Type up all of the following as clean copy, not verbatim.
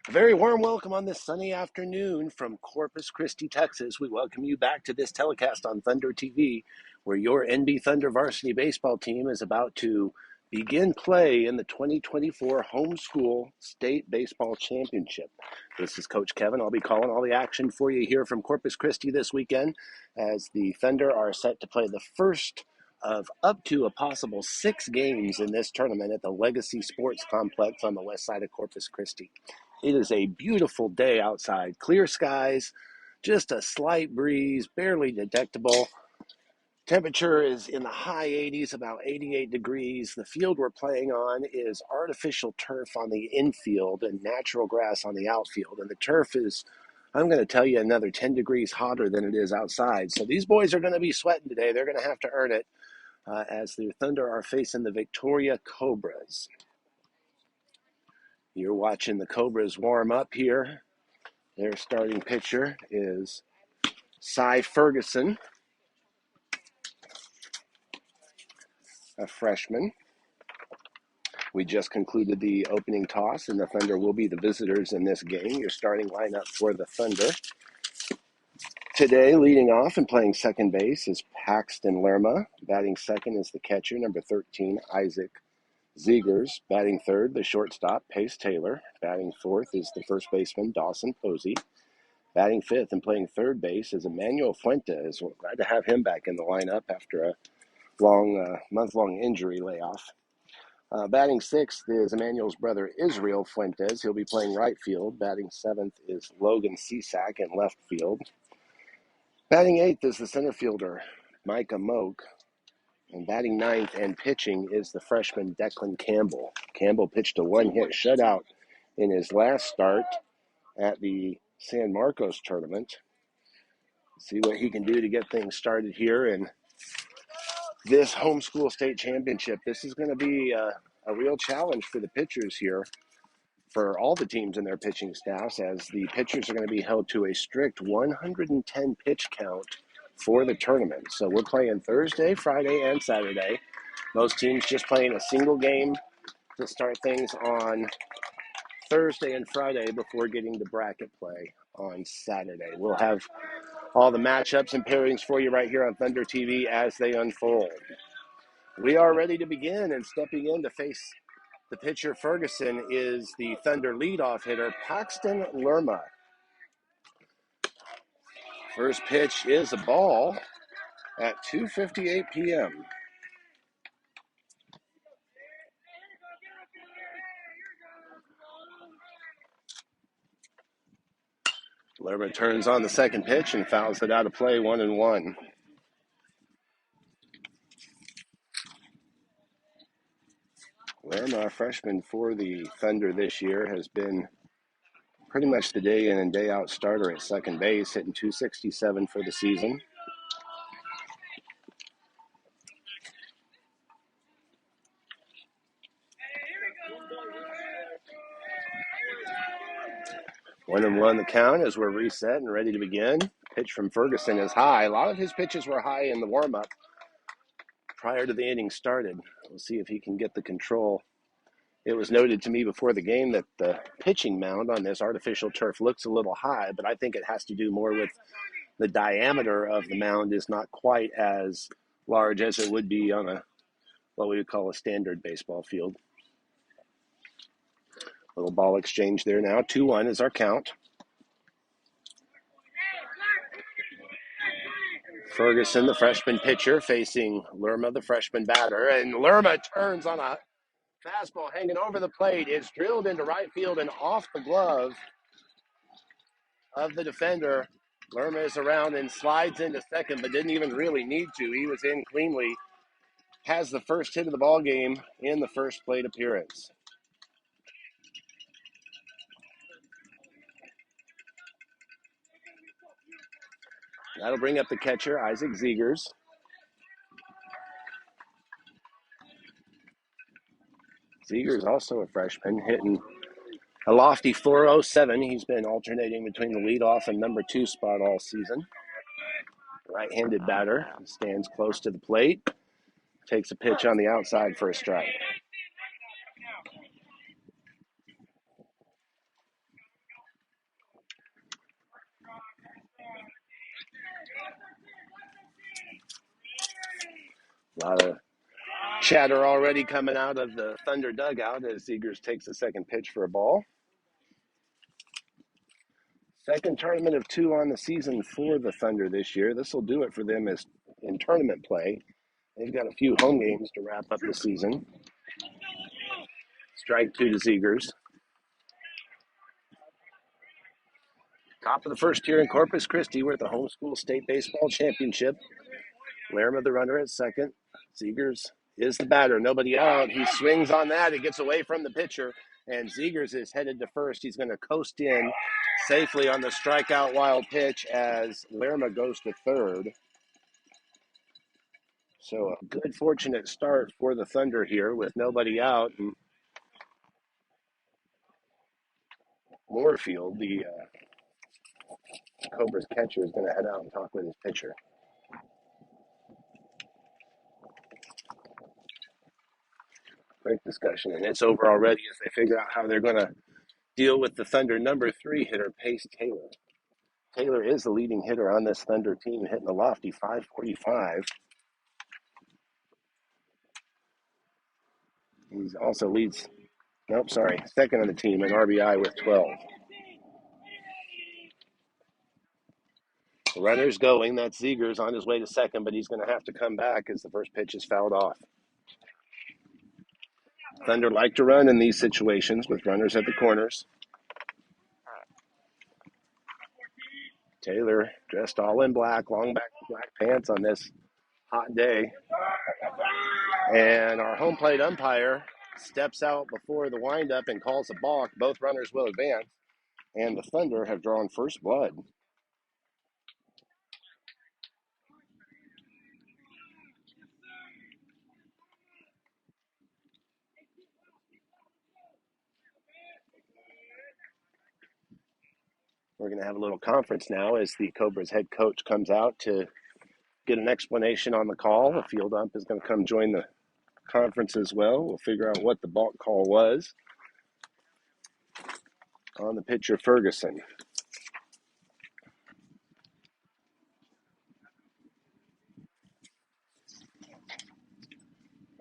A very warm welcome on this sunny afternoon from Corpus Christi, Texas. We welcome you back to this telecast on Thunder TV, where your NB Thunder varsity baseball team is about to begin play in the 2024 Homeschool State Baseball Championship. This is Coach Kevin. I'll be calling all the action for you here from Corpus Christi this weekend, as the Thunder are set to play the first of up to a possible 6 games in this tournament at the Legacy Sports Complex on the west side of Corpus Christi. It is a beautiful day outside. Clear skies, just a slight breeze, barely detectable. Temperature is in the high 80s, about 88 degrees. The field we're playing on is artificial turf on the infield and natural grass on the outfield. And the turf is, I'm going to tell you, another 10 degrees hotter than it is outside. So these boys are going to be sweating today. They're going to have to earn it as the Thunder are facing the Victoria Cobras. You're watching the Cobras warm up here. Their starting pitcher is Cy Ferguson, a freshman. We just concluded the opening toss, and the Thunder will be the visitors in this game. Your starting lineup for the Thunder today, leading off and playing second base, is Paxton Lerma. Batting second is the catcher, number 13, Isaac Zegers. Batting third, the shortstop, Pace Taylor. Batting fourth is the first baseman, Dawson Posey. Batting fifth and playing third base is Emmanuel Fuentes. We're glad to have him back in the lineup after a month-long injury layoff. Batting sixth is Emmanuel's brother, Israel Fuentes. He'll be playing right field. Batting seventh is Logan Cisak in left field. Batting eighth is the center fielder, Micah Moak. And batting ninth and pitching is the freshman, Declan Campbell. Campbell pitched a one-hit shutout in his last start at the San Marcos tournament. See what he can do to get things started here in this homeschool state championship. This is going to be a real challenge for the pitchers here, for all the teams and their pitching staffs, as the pitchers are going to be held to a strict 110 pitch count for the tournament. So we're playing Thursday, Friday, and Saturday. Most teams just playing a single game to start things on Thursday and Friday before getting to bracket play on Saturday. We'll have all the matchups and pairings for you right here on Thunder TV as they unfold. We are ready to begin, and stepping in to face the pitcher Ferguson is the Thunder leadoff hitter, Paxton Lerma. First pitch is a ball at 2:58 p.m. Lerma turns on the second pitch and fouls it out of play, 1-1. Lerma, a freshman for the Thunder this year, has been pretty much the day in and day out starter at second base, hitting .267 for the season. One and one the count as we're reset and ready to begin. Pitch from Ferguson is high. A lot of his pitches were high in the warm-up prior to the inning started. We'll see if he can get the control. It was noted to me before the game that the pitching mound on this artificial turf looks a little high, but I think it has to do more with the diameter of the mound is not quite as large as it would be on what we would call a standard baseball field. Little ball exchange there now. 2-1 is our count. Ferguson, the freshman pitcher, facing Lerma, the freshman batter. And Lerma turns on a fastball hanging over the plate. It's drilled into right field and off the glove of the defender. Lerma is around and slides into second, but didn't even really need to. He was in cleanly. Has the first hit of the ball game in the first plate appearance. That'll bring up the catcher, Isaac Zegers. Zegers, also a freshman, hitting a lofty .407. He's been alternating between the leadoff and number 2 spot all season. Right-handed batter, stands close to the plate, takes a pitch on the outside for a strike. A lot of chatter already coming out of the Thunder dugout as Zegers takes the second pitch for a ball. Second tournament of 2 on the season for the Thunder this year. This will do it for them as in tournament play. They've got a few home games to wrap up the season. Strike 2 to Zegers. Top of the first here in Corpus Christi. We're at the homeschool state baseball championship. Lerma the runner at second. Zegers is the batter. Nobody out. He swings on that. It gets away from the pitcher. And Zegers is headed to first. He's going to coast in safely on the strikeout wild pitch as Lerma goes to third. So a good, fortunate start for the Thunder here with nobody out. And Moorfield, the Cobras catcher, is going to head out and talk with his pitcher. Great discussion, and it's over already as they figure out how they're going to deal with the Thunder number 3 hitter, Pace Taylor. Taylor is the leading hitter on this Thunder team, hitting a lofty .545. He also leads, second on the team in RBI with 12. The runner's going. That's Zegers on his way to second, but he's going to have to come back as the first pitch is fouled off. Thunder like to run in these situations with runners at the corners. Taylor dressed all in black, long black pants on this hot day. And our home plate umpire steps out before the windup and calls a balk. Both runners will advance, and the Thunder have drawn first blood. We're going to have a little conference now as the Cobras head coach comes out to get an explanation on the call. The field ump is going to come join the conference as well. We'll figure out what the balk call was on the pitcher, Ferguson.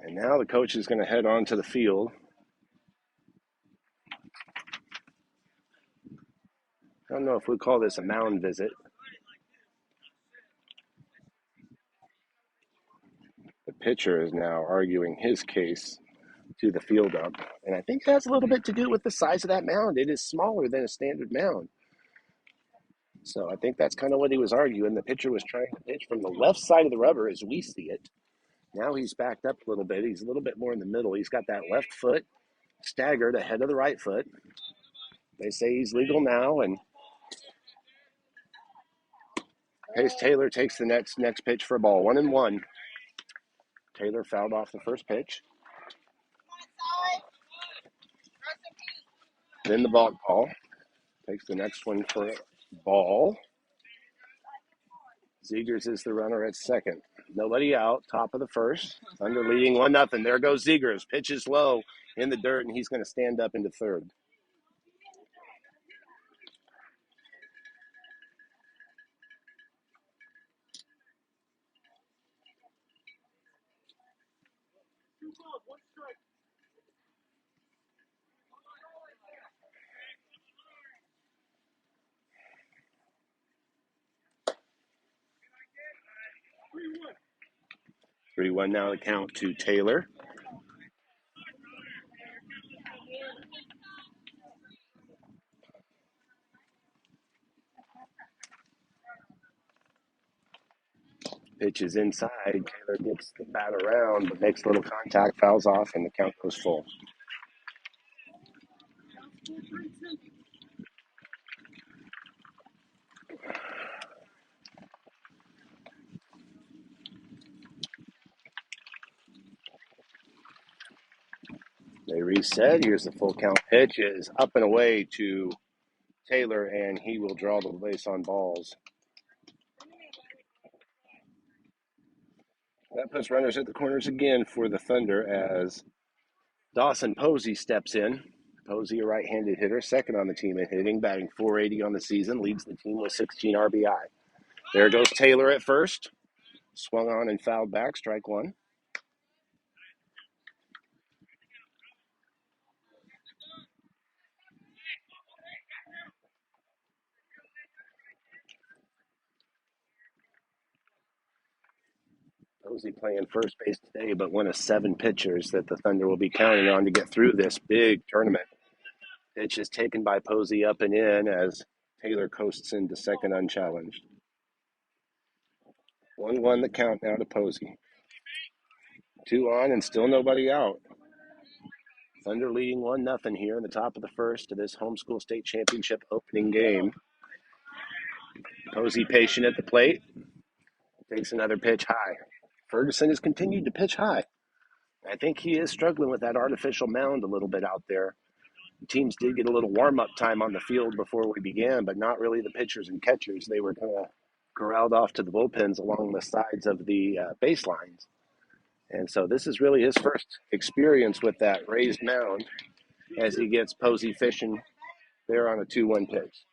And now the coach is going to head on to the field. I don't know if we call this a mound visit. The pitcher is now arguing his case to the field ump. And I think it has a little bit to do with the size of that mound. It is smaller than a standard mound. So I think that's kind of what he was arguing. The pitcher was trying to pitch from the left side of the rubber as we see it. Now he's backed up a little bit. He's a little bit more in the middle. He's got that left foot staggered ahead of the right foot. They say he's legal now, and Pace Taylor takes the next pitch for a ball. 1-1. Taylor fouled off the first pitch. Then the balk call. Takes the next one for a ball. Zegers is the runner at second. Nobody out, top of the first. Thunder leading 1-0. There goes Zegers. Pitch is low in the dirt, and he's going to stand up into third. Three-one now the count to Taylor. Pitch is inside. Taylor gets the bat around, but makes a little contact, fouls off, and the count goes full. They reset. Here's the full count pitch. It is up and away to Taylor, and he will draw the base on balls. That puts runners at the corners again for the Thunder as Dawson Posey steps in. Posey, a right-handed hitter, second on the team in hitting, batting .480 on the season, leads the team with 16 RBI. There goes Taylor at first. Swung on and fouled back, strike one. Posey playing first base today, but one of 7 pitchers that the Thunder will be counting on to get through this big tournament. Pitch is taken by Posey up and in as Taylor coasts into second unchallenged. 1-1 the count now to Posey. 2 on and still nobody out. Thunder leading 1-0 here in the top of the first of this homeschool state championship opening game. Posey patient at the plate. Takes another pitch high. Ferguson has continued to pitch high. I think he is struggling with that artificial mound a little bit out there. The teams did get a little warm-up time on the field before we began, but not really the pitchers and catchers. They were kind of corralled off to the bullpens along the sides of the baselines. And so this is really his first experience with that raised mound as he gets Posey fishing there on a 2-1 pitch.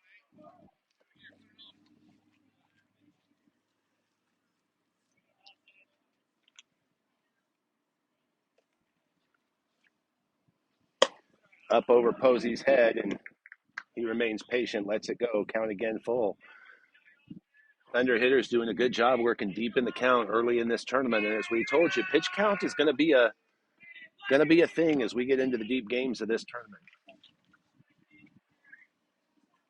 Up over Posey's head, and he remains patient, lets it go, count again full. Thunder hitters doing a good job working deep in the count early in this tournament. And as we told you, pitch count is going to be a thing as we get into the deep games of this tournament.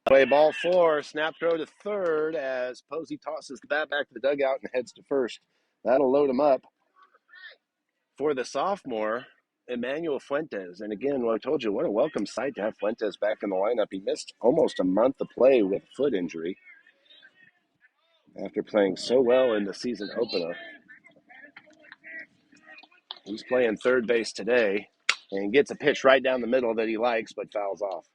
Play ball 4, snap throw to third as Posey tosses the bat back to the dugout and heads to first. That'll load him up for the sophomore, Emmanuel Fuentes. And again, well, I told you, what a welcome sight to have Fuentes back in the lineup. He missed almost a month of play with a foot injury after playing so well in the season opener. He's playing third base today and gets a pitch right down the middle that he likes but fouls off.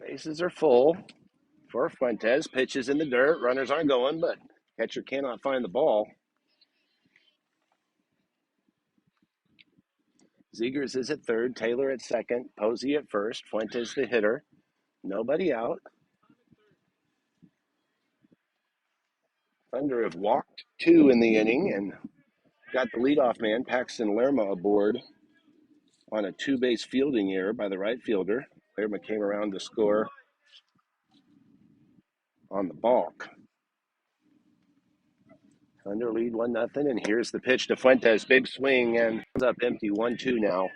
Bases are full for Fuentes. Pitches in the dirt. Runners aren't going, but catcher cannot find the ball. Zegers is at third. Taylor at second. Posey at first. Fuentes the hitter. Nobody out. Thunder have walked 2 in the inning and got the leadoff man, Paxton Lerma, aboard on a 2-base fielding error by the right fielder. Lerma came around to score on the balk. Thunder lead 1-0, and here's the pitch to Fuentes. Big swing and comes up empty. 1-2 now.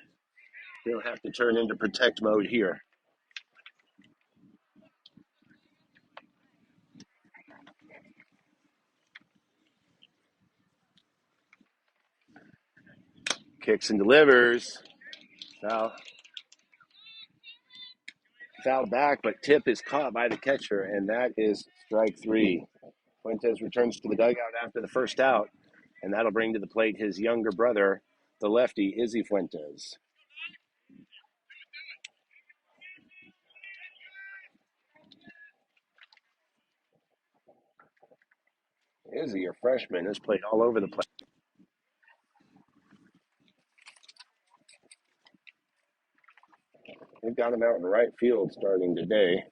They'll have to turn into protect mode here. Kicks and delivers. Foul back, but tip is caught by the catcher, and that is strike 3. Fuentes returns to the dugout after the first out, and that'll bring to the plate his younger brother, the lefty, Izzy Fuentes. Izzy, a freshman, has played all over the place. They've got him out in right field starting today.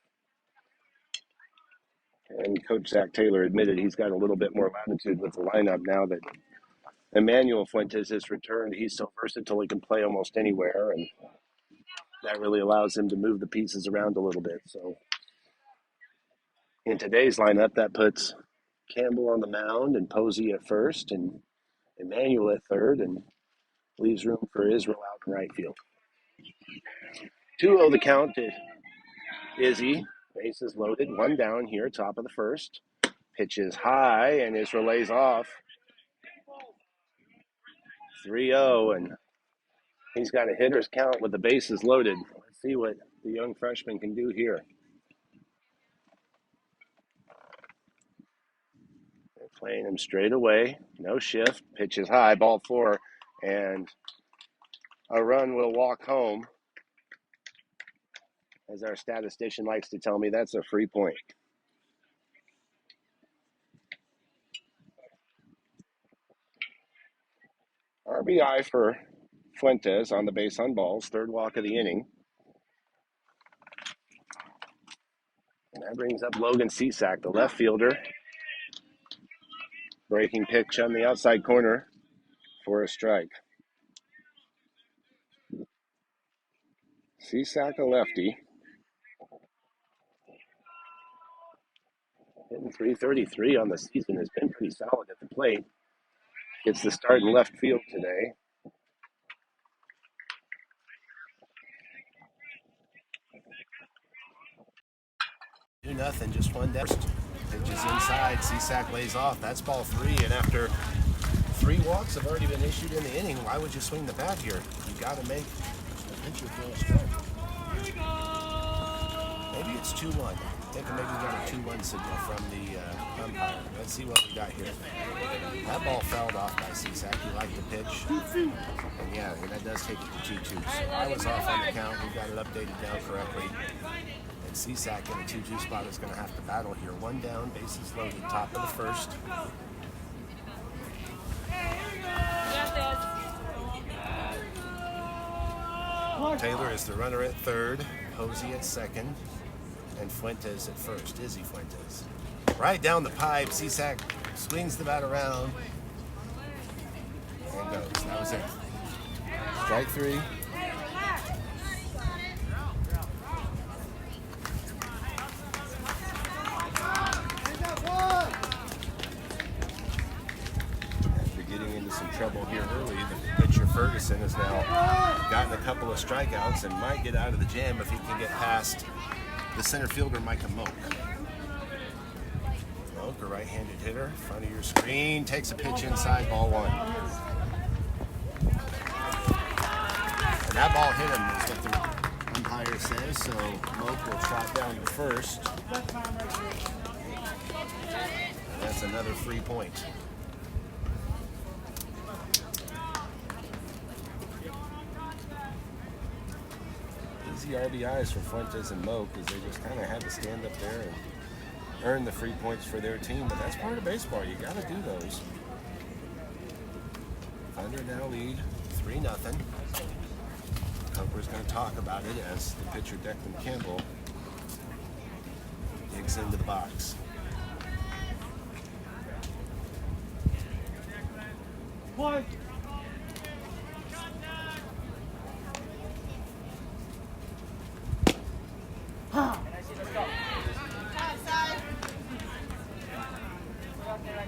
And Coach Zach Taylor admitted he's got a little bit more latitude with the lineup now that Emmanuel Fuentes has returned. He's so versatile, he can play almost anywhere, and that really allows him to move the pieces around a little bit. So in today's lineup, that puts Campbell on the mound and Posey at first and Emmanuel at third, and leaves room for Israel out in right field. 2-0 the count to Izzy. Bases loaded, 1 down here, top of the first. Pitches high, and Israel lays off. 3-0, and he's got a hitter's count with the bases loaded. Let's see what the young freshman can do here. They're playing him straight away, no shift. Pitches high, ball 4, and a run will walk home. As our statistician likes to tell me, that's a free point. RBI for Fuentes on the base on balls, third walk of the inning. That brings up Logan Cisak, the left fielder. Breaking pitch on the outside corner for a strike. Cisak, a lefty. Hitting .333 on the season, has been pretty solid at the plate. Gets the start in left field today. 2-0, just one down. Pitches inside, Cisak lays off. That's ball 3, and after 3 walks have already been issued in the inning, why would you swing the bat here? You got to make the pitcher throw a strike. Maybe it's 2-1. I think maybe we got a 2-1 signal from the umpire. Let's see what we got here. That ball fouled off by Cisak. He liked the pitch. And yeah, that does take it to 2-2. So I was off on the count. We got it updated down correctly. And Cisak in a 2-2 spot is going to have to battle here. 1 down, bases loaded, top of the first. Taylor is the runner at third, Posey at second, and Fuentes at first. Izzy Fuentes. Right down the pipe, Cisak swings the bat around and goes. That was it. Strike 3. After getting into some trouble here early, the pitcher Ferguson has now gotten a couple of strikeouts and might get out of the jam if he can get past the center fielder, Micah Moak. Moak, a right-handed hitter, front of your screen, takes a pitch inside, ball 1. And that ball hit him, is what the umpire says, so Moak will trot down to first. And that's another free point. Easy RBIs for Fuentes and Moak, because they just kind of had to stand up there and earn the free points for their team, but that's part of baseball. You got to do those. Thunder now lead 3-0. Cobras going to talk about it as the pitcher Declan Campbell digs into the box. What?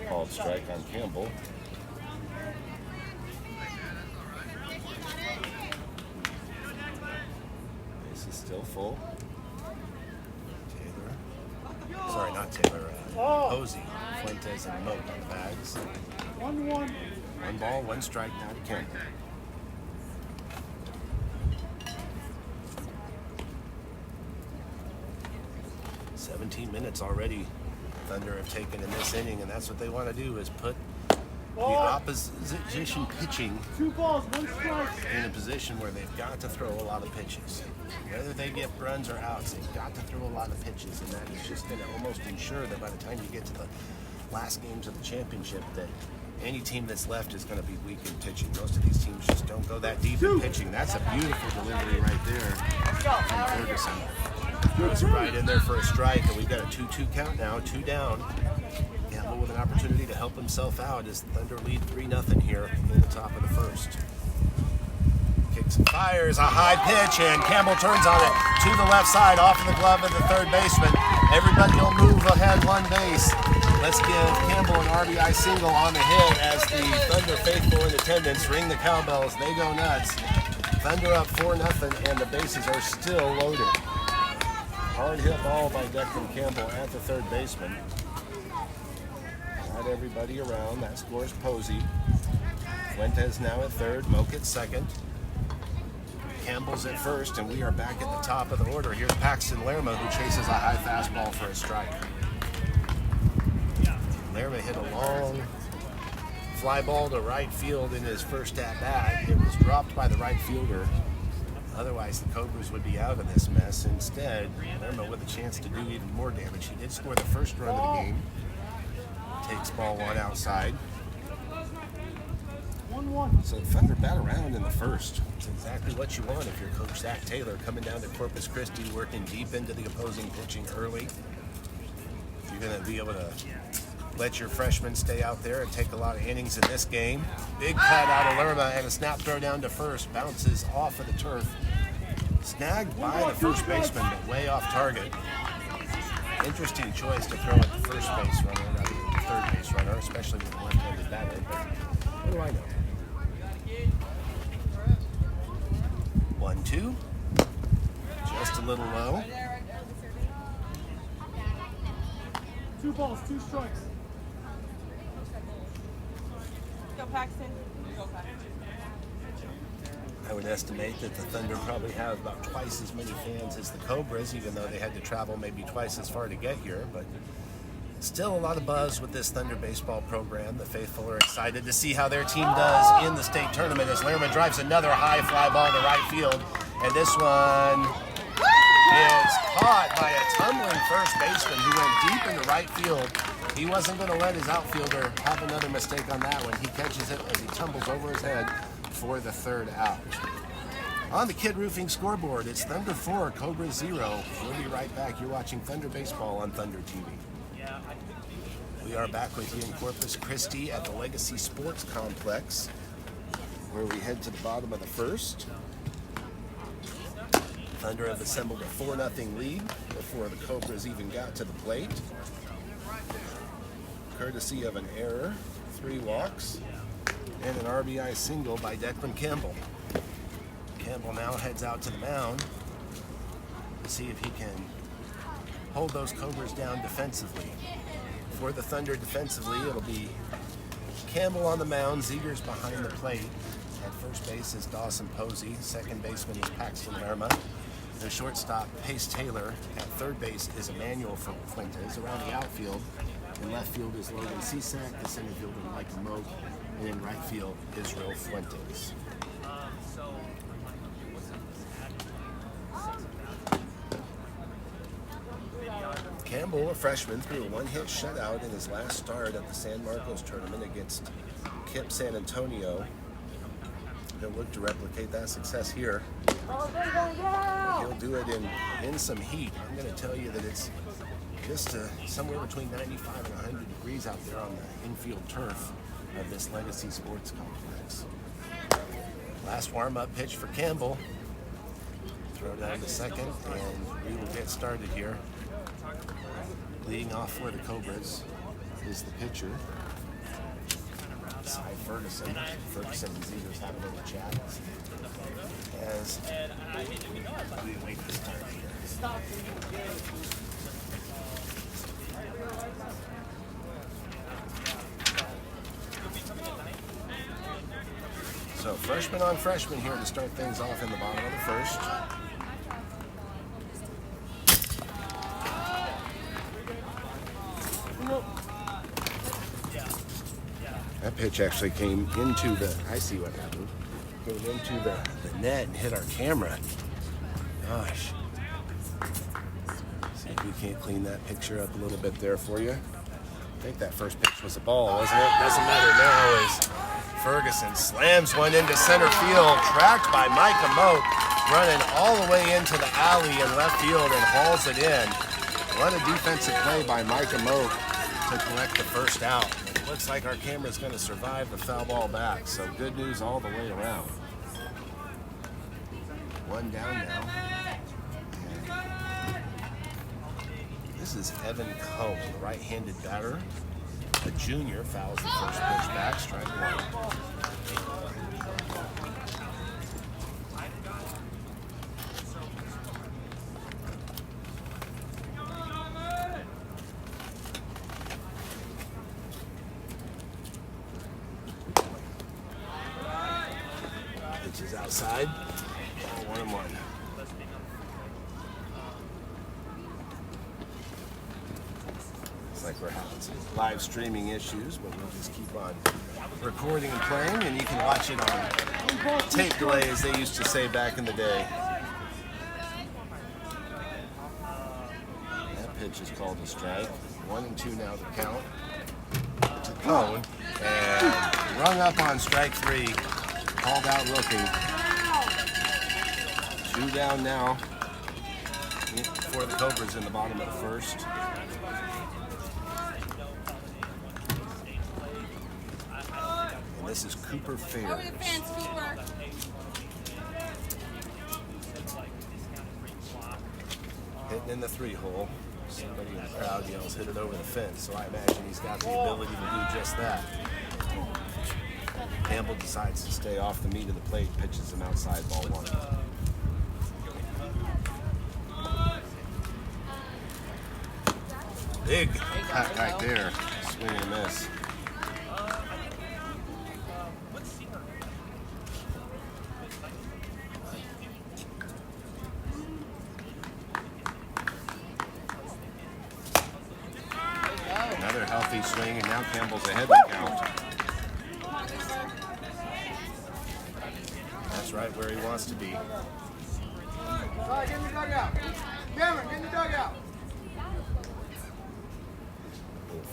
Called strike on Campbell. Base is still full. Taylor. Sorry, not Taylor. Posey, Fuentes, and Moak on the bags. 1-1. 1 ball, 1 strike now to Campbell. Minutes already Thunder have taken in this inning, and that's what they want to do, is put the opposition pitching 2 balls, 1 strike in a position where they've got to throw a lot of pitches. Whether they get runs or outs, they've got to throw a lot of pitches, and that is just going to almost ensure that by the time you get to the last games of the championship, that any team that's left is going to be weak in pitching. Most of these teams just don't go that deep in pitching. That's a beautiful delivery right there from Ferguson. Throws it right in there for a strike, and we've got a 2-2 count now, 2 down. Campbell with an opportunity to help himself out as Thunder lead 3-0 here in the top of the first. Kicks and fires, a high pitch, and Campbell turns on it to the left side, off of the glove of the third baseman. Everybody will move ahead 1 base. Let's give Campbell an RBI single on the hit as the Thunder faithful in attendance ring the cowbells. They go nuts. Thunder up 4-0, and the bases are still loaded. Hard hit ball by Declan Campbell at the third baseman. Got everybody around. That scores Posey. Fuentes now at third. Moak at second. Campbell's at first, and we are back at the top of the order. Here's Paxton Lerma, who chases a high fastball for a strike. Lerma hit a long fly ball to right field in his first at-bat. It was dropped by the right fielder. Otherwise, the Cobras would be out of this mess. Instead, Lerma with a chance to do even more damage. He did score the first run of the game. Takes ball 1 outside. 1-1. So Thunder bat around in the first. It's exactly what you want if you're Coach Zach Taylor, coming down to Corpus Christi, working deep into the opposing pitching early. you're going to be able to let your freshmen stay out there and take a lot of innings in this game. Big cut out of Lerma and a snap throw down to first. Bounces off of the turf. Snagged by the first baseman, but way off target. Interesting choice to throw at the first base runner rather than the third base runner, especially with a left-handed batter. But what do I know? 1-2. Just a little low. 2 balls, 2 strikes. Go Paxton. Go Paxton. I would estimate that the Thunder probably have about twice as many fans as the Cobras, even though they had to travel maybe twice as far to get here. But still a lot of buzz with this Thunder baseball program. The faithful are excited to see how their team does in the state tournament as Lerma drives another high fly ball to right field. And this one is caught by a tumbling first baseman who went deep into right field. He wasn't going to let his outfielder have another mistake on that one. He catches it as he tumbles over his head for the third out. On the Kid Roofing scoreboard, it's Thunder 4, Cobras 0. We'll be right back. You're watching Thunder Baseball on Thunder TV. We are back with you in Corpus Christi at the Legacy Sports Complex, where we head to the bottom of the first. Thunder have assembled a 4-0 lead before the Cobras even got to the plate. Courtesy of an error, 3 walks, and an RBI single by Declan Campbell. Campbell now heads out to the mound to see if he can hold those Cobras down defensively. For the Thunder defensively, it'll be Campbell on the mound, Zegers behind the plate. At first base is Dawson Posey. Second baseman is Paxton Lerma. The shortstop, Pace Taylor. At third base is Emmanuel Fuentes. Around the outfield, in left field is Logan Cisak. The center fielder, Mike Moak. And in right field, Israel Fuentes. Campbell, a freshman, threw a 1-hit shutout in his last start at the San Marcos tournament against Kip San Antonio. He'll look to replicate that success here. He'll do it in some heat. I'm going to tell you that it's just somewhere between 95 and 100 degrees out there on the infield turf of this Legacy Sports Complex. Last warm-up pitch for Campbell. Throw down to second, and we will get started here. Leading off for the Cobras is the pitcher, Cy Ferguson. Ferguson and Zegers have a little chat as we wait to start here. So freshman on freshman here to start things off in the bottom of the first. That pitch actually came into the, I see what happened, came into the net and hit our camera. Gosh. See if we can't clean that picture up a little bit there for you. I think that first pitch was a ball, wasn't it? Doesn't matter now as Ferguson slams one into center field, tracked by Micah Moak, running all the way into the alley in left field and hauls it in. What a defensive play by Micah Moak to collect the first out. It looks like our camera's going to survive the foul ball back, so good news all the way around. One down now. This is Evan Coe, the right-handed batter. A junior, fouls the first pitch back, strike one. Pitch is outside. 1-1. Like we're having some live streaming issues, but we'll just keep on recording and playing, and you can watch it on tape delay, as they used to say back in the day. That pitch is called a strike. 1-2 now to count. To Cone, and rung up on strike 3. Called out looking. 2 down now for the Cobras in the bottom of the first. this is Cooper Fairs. Over the fence, Cooper. Hitting in the 3-hole. Somebody in the crowd yells, hit it over the fence. So I imagine he's got the ability to do just that. Campbell decides to stay off the meat of the plate, pitches him outside, ball 1. Big cut right there. Swing and miss. Another healthy swing, and now Campbell's ahead in the count. That's right where he wants to be. All right, get in the dugout. Cameron, get in the dugout.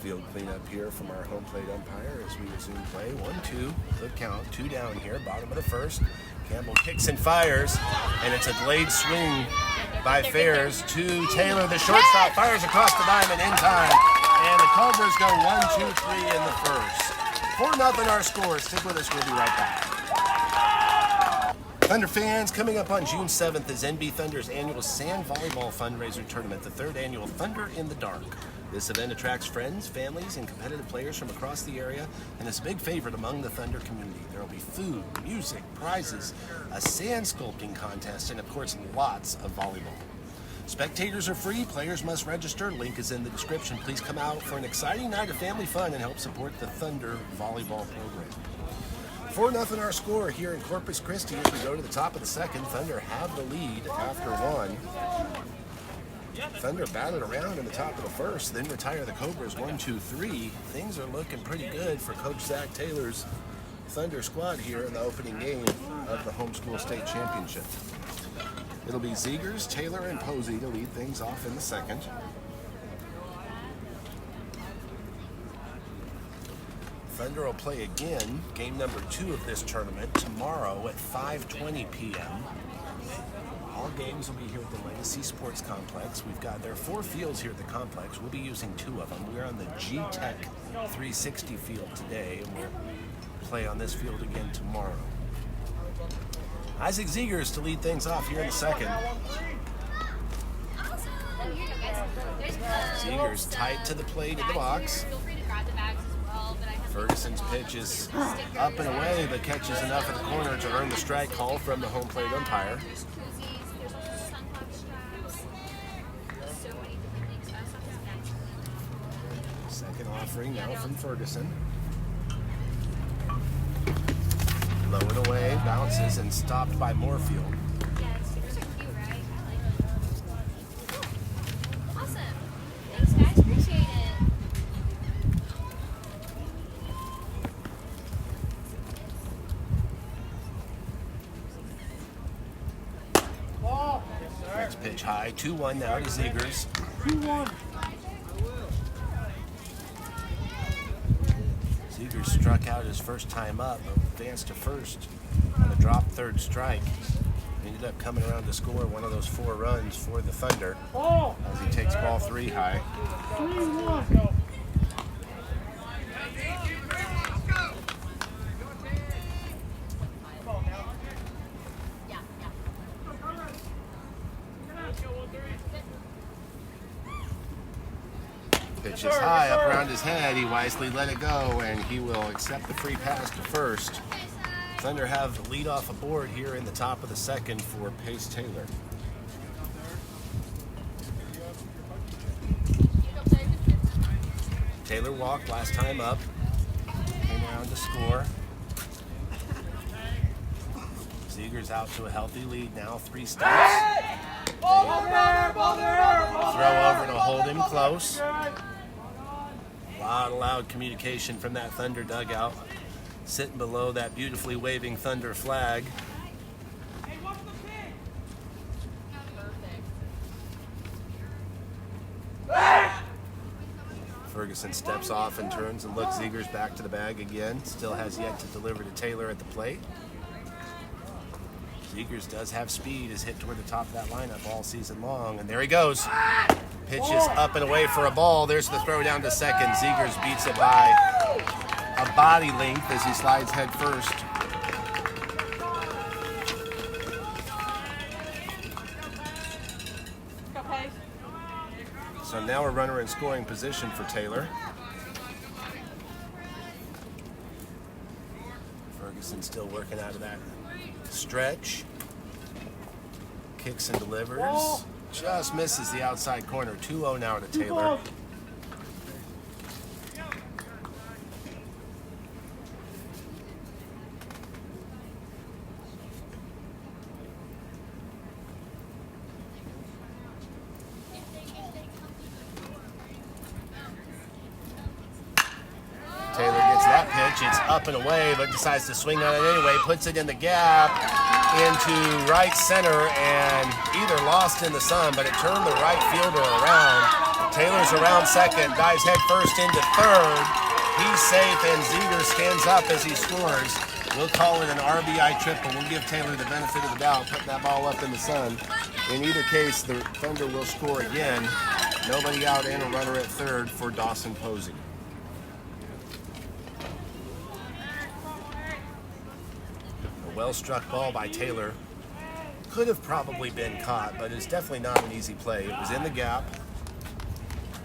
Field cleanup here from our home plate umpire as we resume play. 1-2, good count, 2 down here, bottom of the first. Campbell kicks and fires, and it's a delayed swing by Fairs to Taylor. The shortstop fires across the diamond in time, and the Cobras go 1-2-3 in the first. 4-0 our score. Stick with us, we'll be right back. Thunder fans, coming up on June 7th is NB Thunder's annual Sand Volleyball Fundraiser Tournament, the 3rd annual Thunder in the Dark. This event attracts friends, families, and competitive players from across the area, and is a big favorite among the Thunder community. There will be food, music, prizes, a sand sculpting contest, and of course, lots of volleyball. Spectators are free, players must register, link is in the description. Please come out for an exciting night of family fun and help support the Thunder volleyball program. 4-0 our score here in Corpus Christi as we go to the top of the second. Thunder have the lead after 1. Thunder batted around in the top of the first, then retire the Cobras 1-2-3. Things are looking pretty good for Coach Zach Taylor's Thunder squad here in the opening game of the Homeschool State Championship. It'll be Zegers, Taylor, and Posey to lead things off in the second. Thunder will play again, game number 2 of this tournament, tomorrow at 5:20 p.m. All games will be here at the Legacy Sports Complex. There are 4 fields here at the complex. We'll be using 2 of them. We're on the G-Tech 360 field today, and we'll play on this field again tomorrow. Isaac Zegers to lead things off here in the second. Zegers tight to the plate in the box. Ferguson's pitch is up and away, but catches enough at the corner to earn the strike call from the home plate umpire. Second offering now from Ferguson. Low and away, bounces and stopped by Moorfield. Yeah, stickers are cute, right? I like them. Awesome. Thanks, guys. Appreciate it. Next pitch high, 2-1 now to Zegers. 2-1. Zegers struck out his first time up, advanced to first on a drop third strike. Ended up coming around to score one of those 4 runs for the Thunder as he takes ball 3 high. 3-1. Pitch is high up around his head. He wisely let it go, and he will accept the free pass to first. Thunder have the lead off aboard here in the top of the second for Pace Taylor. Taylor walked last time up. Came around to score. Zegers out to a healthy lead now, 3 stops. Throw over to hold him close. A lot of loud communication from that Thunder dugout, sitting below that beautifully waving Thunder flag. Ferguson steps off and turns and looks Zegers back to the bag again. Still has yet to deliver to Taylor at the plate. Zegers does have speed, is hit toward the top of that lineup all season long, and there he goes. Pitch is up and away for a ball. There's the throw down to second. Zegers beats it by a body length as he slides head first. Go pace. So now a runner in scoring position for Taylor. Ferguson still working out of that stretch. Kicks and delivers. Just misses the outside corner. 2-0 now to Taylor. Taylor gets that pitch. It's up and away, but decides to swing on it anyway. Puts it in the gap into right center and either lost in the sun, but it turned the right fielder around. Taylor's around second, dives head first into third. He's safe, and Ziegler stands up as he scores. We'll call it an RBI triple. We'll give Taylor the benefit of the doubt, putting that ball up in the sun. In either case, the Thunder will score again. Nobody out and a runner at third for Dawson Posey. Well-struck ball by Taylor. Could have probably been caught, but it's definitely not an easy play. It was in the gap.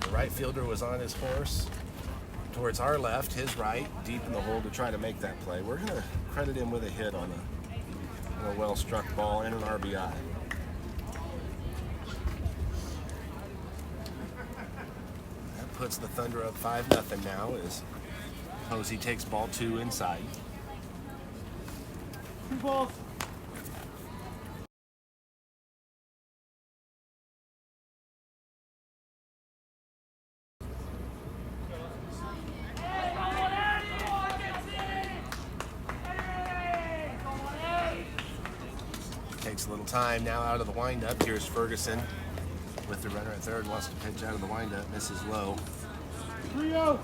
The right fielder was on his horse towards our left, his right, deep in the hole to try to make that play. We're going to credit him with a hit on a well-struck ball and an RBI. That puts the Thunder up 5-0 now as Posey takes ball 2 inside. Balls. Takes a little time now out of the windup. Here's Ferguson with the runner at third. Wants to pitch out of the windup. Misses low. 3-0. Go,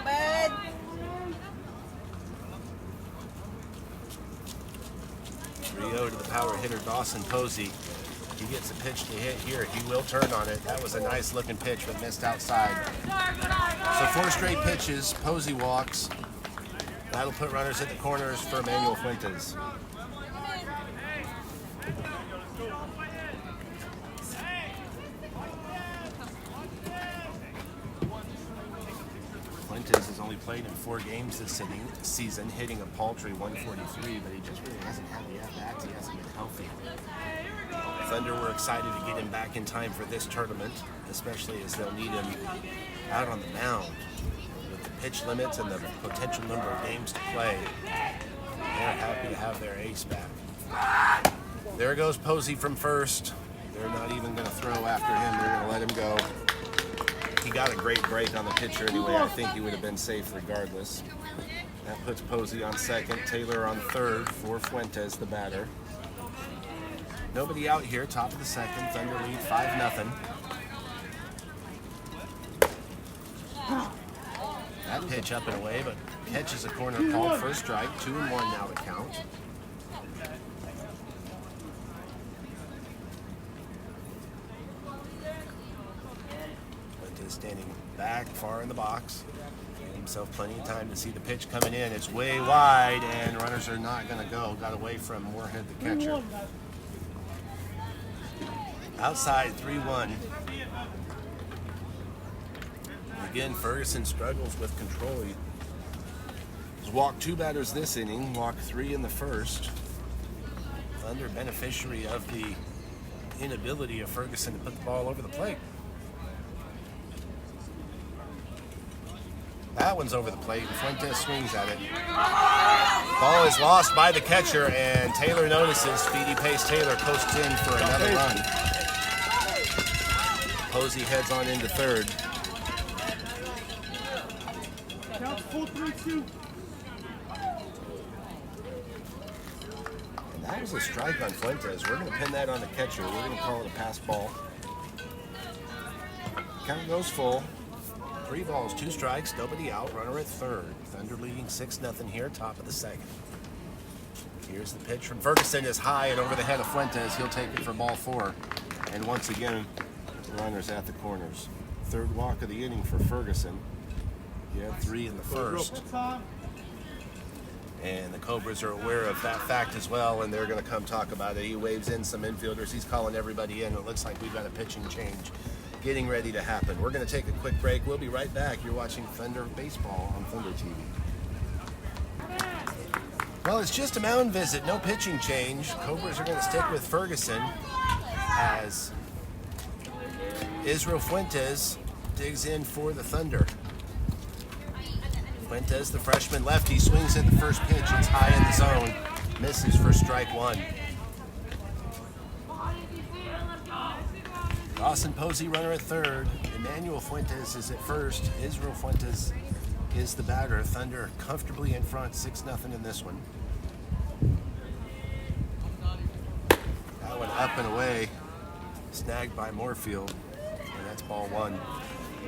bud. 3-0 to the power hitter Dawson Posey. He gets a pitch to hit here. He will turn on it. That was a nice looking pitch, but missed outside. So 4 straight pitches. Posey walks. That'll put runners at the corners for Emmanuel Fuentes. Fuentes has only played in 4 games this season, hitting a paltry 143, but he just really hasn't had the at-bats. He hasn't been healthy. Thunder were excited to get him back in time for this tournament, especially as they'll need him out on the mound. With the pitch limits and the potential number of games to play, they're happy to have their ace back. There goes Posey from first. They're not even going to throw after him. They're going to let him go. He got a great break on the pitcher anyway. I think he would have been safe regardless. That puts Posey on second, Taylor on third for Fuentes, the batter. Nobody out here, top of the second. Thunder lead 5-0. That pitch up and away, but catches a corner called for a strike. 2-1 now to count. Fuentes standing back far in the box. Giving himself plenty of time to see the pitch coming in. It's way wide, and runners are not going to go. Got away from Moorhead, the catcher. Outside 3-1. Again, Ferguson struggles with control. He's walked 2 batters this inning, walked 3 in the first. Thunder beneficiary of the inability of Ferguson to put the ball over the plate. That one's over the plate, and Fuentes swings at it. Ball is lost by the catcher, and Taylor notices. Speedy Pace Taylor coasts in for another run. Posey heads on into third. Count 4-3-2. And that was a strike on Fuentes. We're going to pin that on the catcher. We're going to call it a pass ball. Count goes full. 3 balls, 2 strikes, nobody out. Runner at third. Thunder leading 6-0 here, top of the second. Here's the pitch from Ferguson, is high and over the head of Fuentes. He'll take it for ball 4. And once again, the runners at the corners. Third walk of the inning for Ferguson. He had 3 in the first. And the Cobras are aware of that fact as well, and they're going to come talk about it. He waves in some infielders. He's calling everybody in. It looks like we've got a pitching change getting ready to happen. We're going to take a quick break. We'll be right back. You're watching Thunder Baseball on Thunder TV. Well, it's just a mound visit, no pitching change. Cobras are going to stick with Ferguson as Israel Fuentes digs in for the Thunder. Fuentes, the freshman lefty, swings at the first pitch. It's high in the zone. Misses for strike 1. Dawson Posey, runner at third. Emmanuel Fuentes is at first. Israel Fuentes is the batter. Thunder comfortably in front, 6-0 in this one. That one up and away, snagged by Moorfield, and that's ball 1.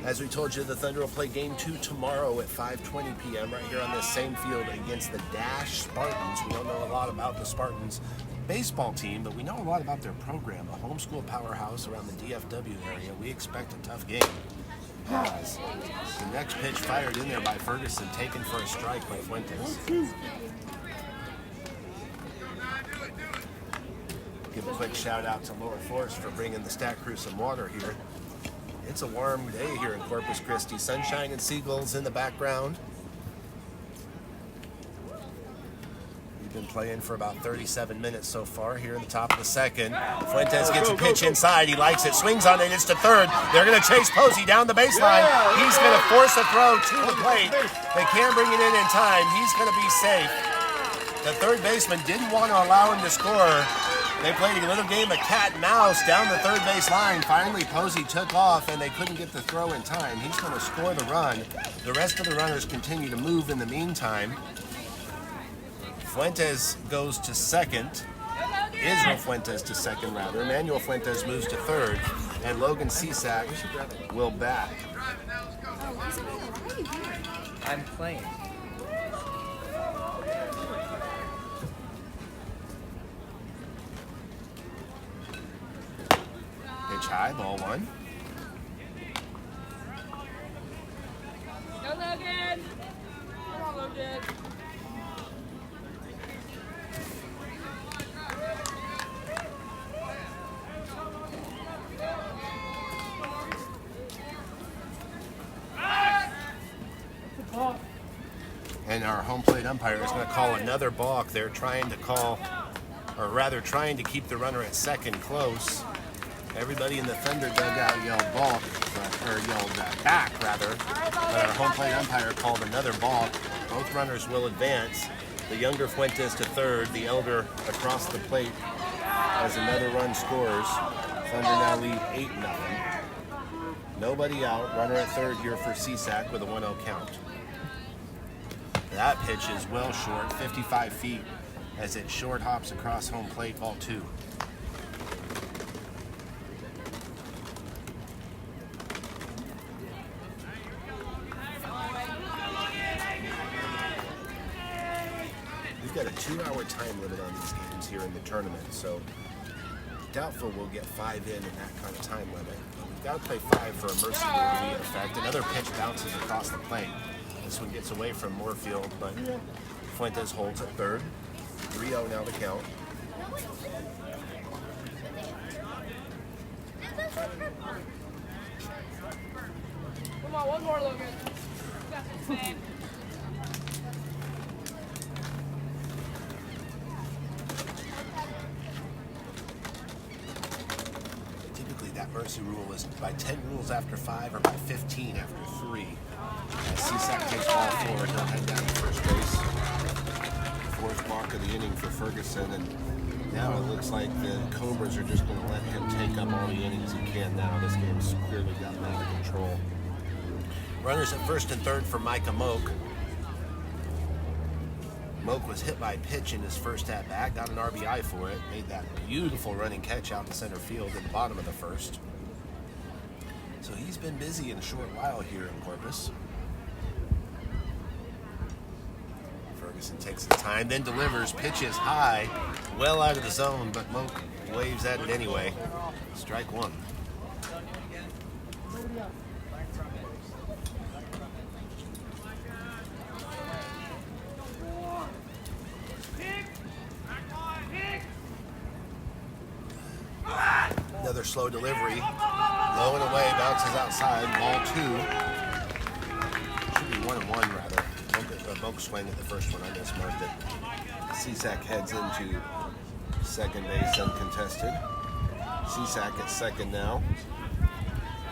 As we told you, the Thunder will play game 2 tomorrow at 5:20 p.m. right here on this same field against the Dash Spartans. We don't know a lot about the Spartans baseball team, but we know a lot about their program, a homeschool powerhouse around the DFW area. We expect a tough game. As the next pitch fired in there by Ferguson, taken for a strike by Fuentes. Give a quick shout out to Lower Forest for bringing the stat crew some water here. It's a warm day here in Corpus Christi. Sunshine and seagulls in the background. We've been playing for about 37 minutes so far here in the top of the second. Fuentes gets a pitch inside. He likes it. Swings on it. It's to third. They're going to chase Posey down the baseline. He's going to force a throw to the plate. They can't bring it in time. He's going to be safe. The third baseman didn't want to allow him to score. They played a little game of cat and mouse down the third base line. Finally, Posey took off, and they couldn't get the throw in time. He's going to score the run. The rest of the runners continue to move in the meantime. Fuentes goes to second. Israel Fuentes to second, rather. Emmanuel Fuentes moves to third, and Logan Cisak will bat. I'm playing. Pitch high, ball 1. Go, Logan. Come on, Logan. And our home plate umpire is going to call another balk. They're trying to call, or rather trying to keep the runner at second close. Everybody in the Thunder dugout yelled balk, or yelled back, rather. But our home plate umpire called another balk. Both runners will advance. The younger Fuentes to third, the elder across the plate as another run scores. Thunder now lead 8-0. Nobody out. Runner at third here for Cisak with a 1-0 count. That pitch is well short, 55 feet, as it short hops across home plate, ball 2. We've got a 2-hour time limit on these games here in the tournament, so doubtful we'll get 5 in that kind of time limit. But we've got to play 5 for a mercy rule to be in effect. Another pitch bounces across the plate. This one gets away from Moorfield, but Fuentes holds at third. 3-0 now to count. Come on, one more, Logan. You got this, man. Typically, that mercy rule is by 10 rules after 5 or by 15 after 3. As Cisak takes ball 4, he'll head down to first base. 4th walk of the inning for Ferguson, and now it looks like the Cobras are just going to let him take up all the innings he can now. This game's clearly gotten out of control. Runners at first and third for Micah Moak. Moak was hit by a pitch in his first at-bat, got an RBI for it, made that beautiful running catch out in center field at the bottom of the first. So he's been busy in a short while here in Corpus. Ferguson takes his time, then delivers, pitches high, well out of the zone, but Moak waves at it anyway. Strike 1. Another slow delivery. Low and away, bounces outside. Ball 2. Should be 1-1 rather. Boke swing at the first one. I mismarked it. Cisak heads into second base uncontested. Cisak at second now.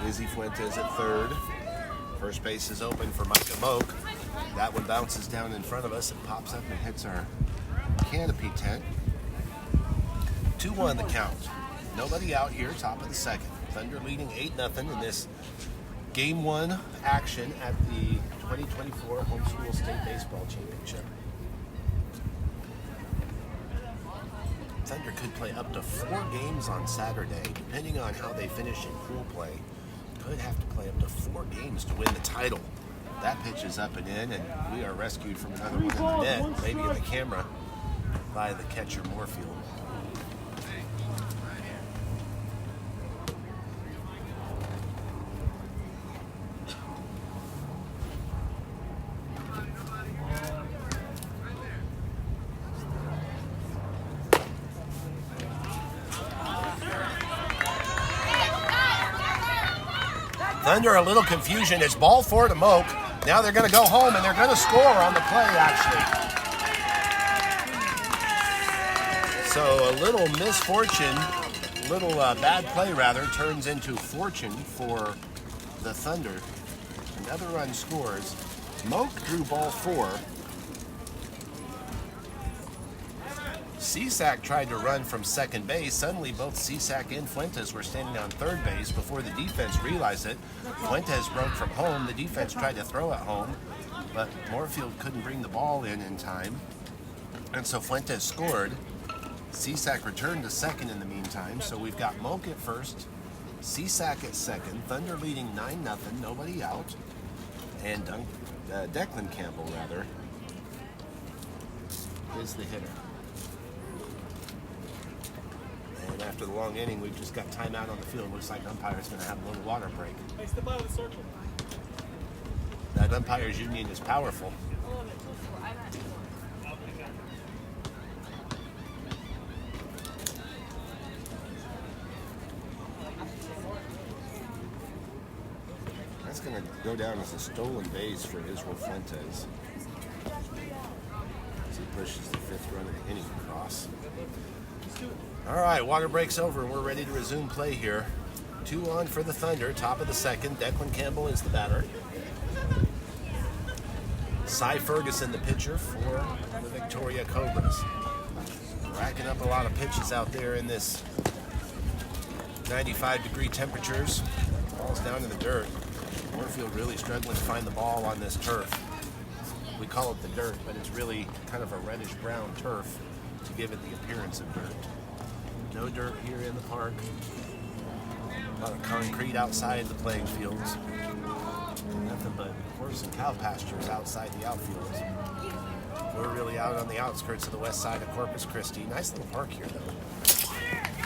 Izzy Fuentes at third. First base is open for Micah Moak. That one bounces down in front of us. It pops up and hits our canopy tent. 2-1 the count. Nobody out here, top of the second. Thunder leading 8-0 in this Game 1 action at the 2024 Homeschool State Baseball Championship. Thunder could play up to 4 games on Saturday, depending on how they finish in pool play. Could have to play up to 4 games to win the title. That pitch is up and in, and we are rescued from another one in the net, maybe in the camera, by the catcher Moorfield. Thunder a little confusion. It's ball 4 to Moak. Now they're going to go home and they're going to score on the play, actually. So a little misfortune, bad play rather, turns into fortune for the Thunder. Another run scores. Moak drew ball 4. Cisak tried to run from second base. Suddenly, both Cisak and Fuentes were standing on third base before the defense realized it. Fuentes broke from home. The defense tried to throw at home, but Moorfield couldn't bring the ball in time. And so Fuentes scored. Cisak returned to second in the meantime. So we've got Moak at first, Cisak at second, Thunder leading 9-0, nobody out. And Declan Campbell, rather, is the hitter. And after the long inning, we've just got timeout on the field. Looks like umpire's going to have a little water break. Hey, step out of the circle. That umpires union is powerful. That's going to go down as a stolen base for Israel Fuentes as he pushes the 5th run of the inning across. All right, water break's over and we're ready to resume play here. 2 on for the Thunder, top of the second. Declan Campbell is the batter. Cy Ferguson, the pitcher for the Victoria Cobras. Racking up a lot of pitches out there in this 95-degree temperatures. Ball's down in the dirt. Moorfield really struggling to find the ball on this turf. We call it the dirt, but it's really kind of a reddish-brown turf to give it the appearance of dirt. No dirt here in the park. A lot of concrete outside the playing fields. Nothing but horse and cow pastures outside the outfields. We're really out on the outskirts of the west side of Corpus Christi. Nice little park here, though.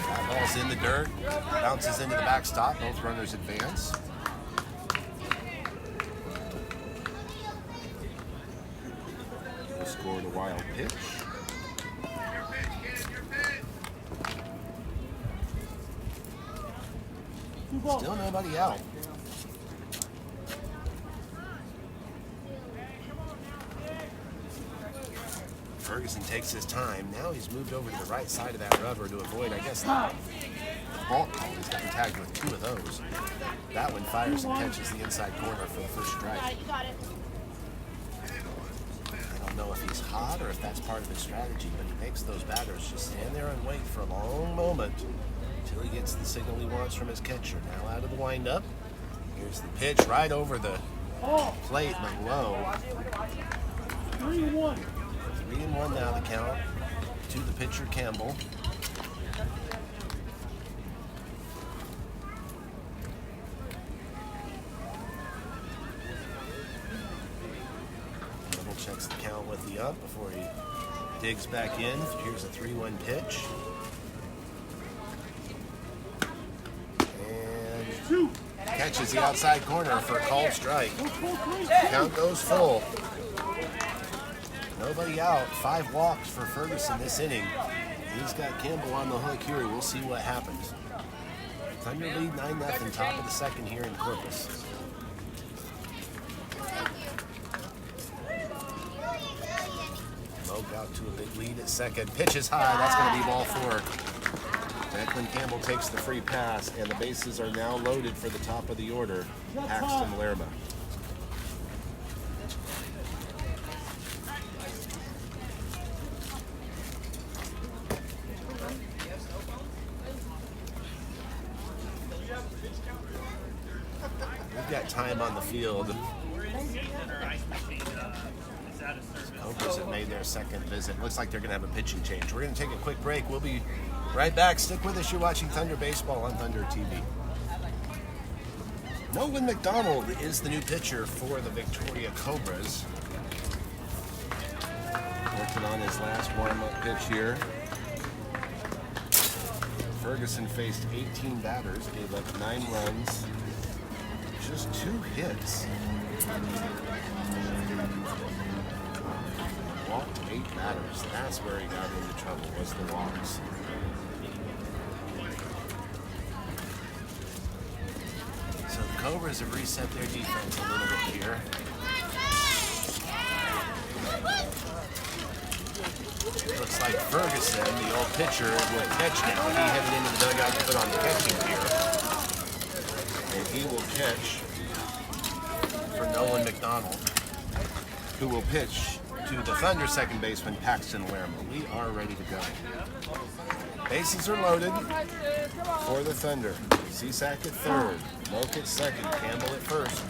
That ball's in the dirt. Bounces into the backstop. Both runners advance. Scored a wild pitch. Still nobody out. Ferguson takes his time. Now he's moved over to the right side of that rubber to avoid, I guess, the ball call. He's gotten tagged with 2 of those. That one fires and catches the inside corner for the first strike. I don't know if he's hot or if that's part of his strategy, but he makes those batters just stand there and wait for a long moment until he gets the signal he wants from his catcher. Now out of the windup. Here's the pitch right over the plate, but low. 3-1. 3-1 now the count to the pitcher Campbell. Double checks the count with the up before he digs back in. Here's a 3-1 pitch. And catches the outside corner for a called strike. Count goes full. Nobody out. 5 walks for Ferguson this inning. He's got Campbell on the hook here. We'll see what happens. Thunder lead 9-0, top of the second here in Corpus. Moke out to a big lead at second. Pitch is high. That's going to be ball 4. Declan Campbell takes the free pass, and the bases are now loaded for the top of the order. Paxton Lerma. We've got time on the field. Cobras have made their second visit. Looks like they're going to have a pitching change. We're going to take a quick break. We'll be right back. Stick with us. You're watching Thunder Baseball on Thunder TV. Nolan McDonald is the new pitcher for the Victoria Cobras. Working on his last warm-up pitch here. Ferguson faced 18 batters, gave up 9 runs, just 2 hits. Walked 8 batters. That's where he got into trouble, was the walks. So the Cobras have reset their defense a little bit here. It looks like Ferguson, the old pitcher, will catch now. He headed into the dugout to put on the catching gear. And he will catch for Nolan McDonald, who will pitch to the Thunder second baseman, Paxton Lerma. We are ready to go. Bases are loaded for the Thunder. Cisak at third, Moke at second, Campbell at first.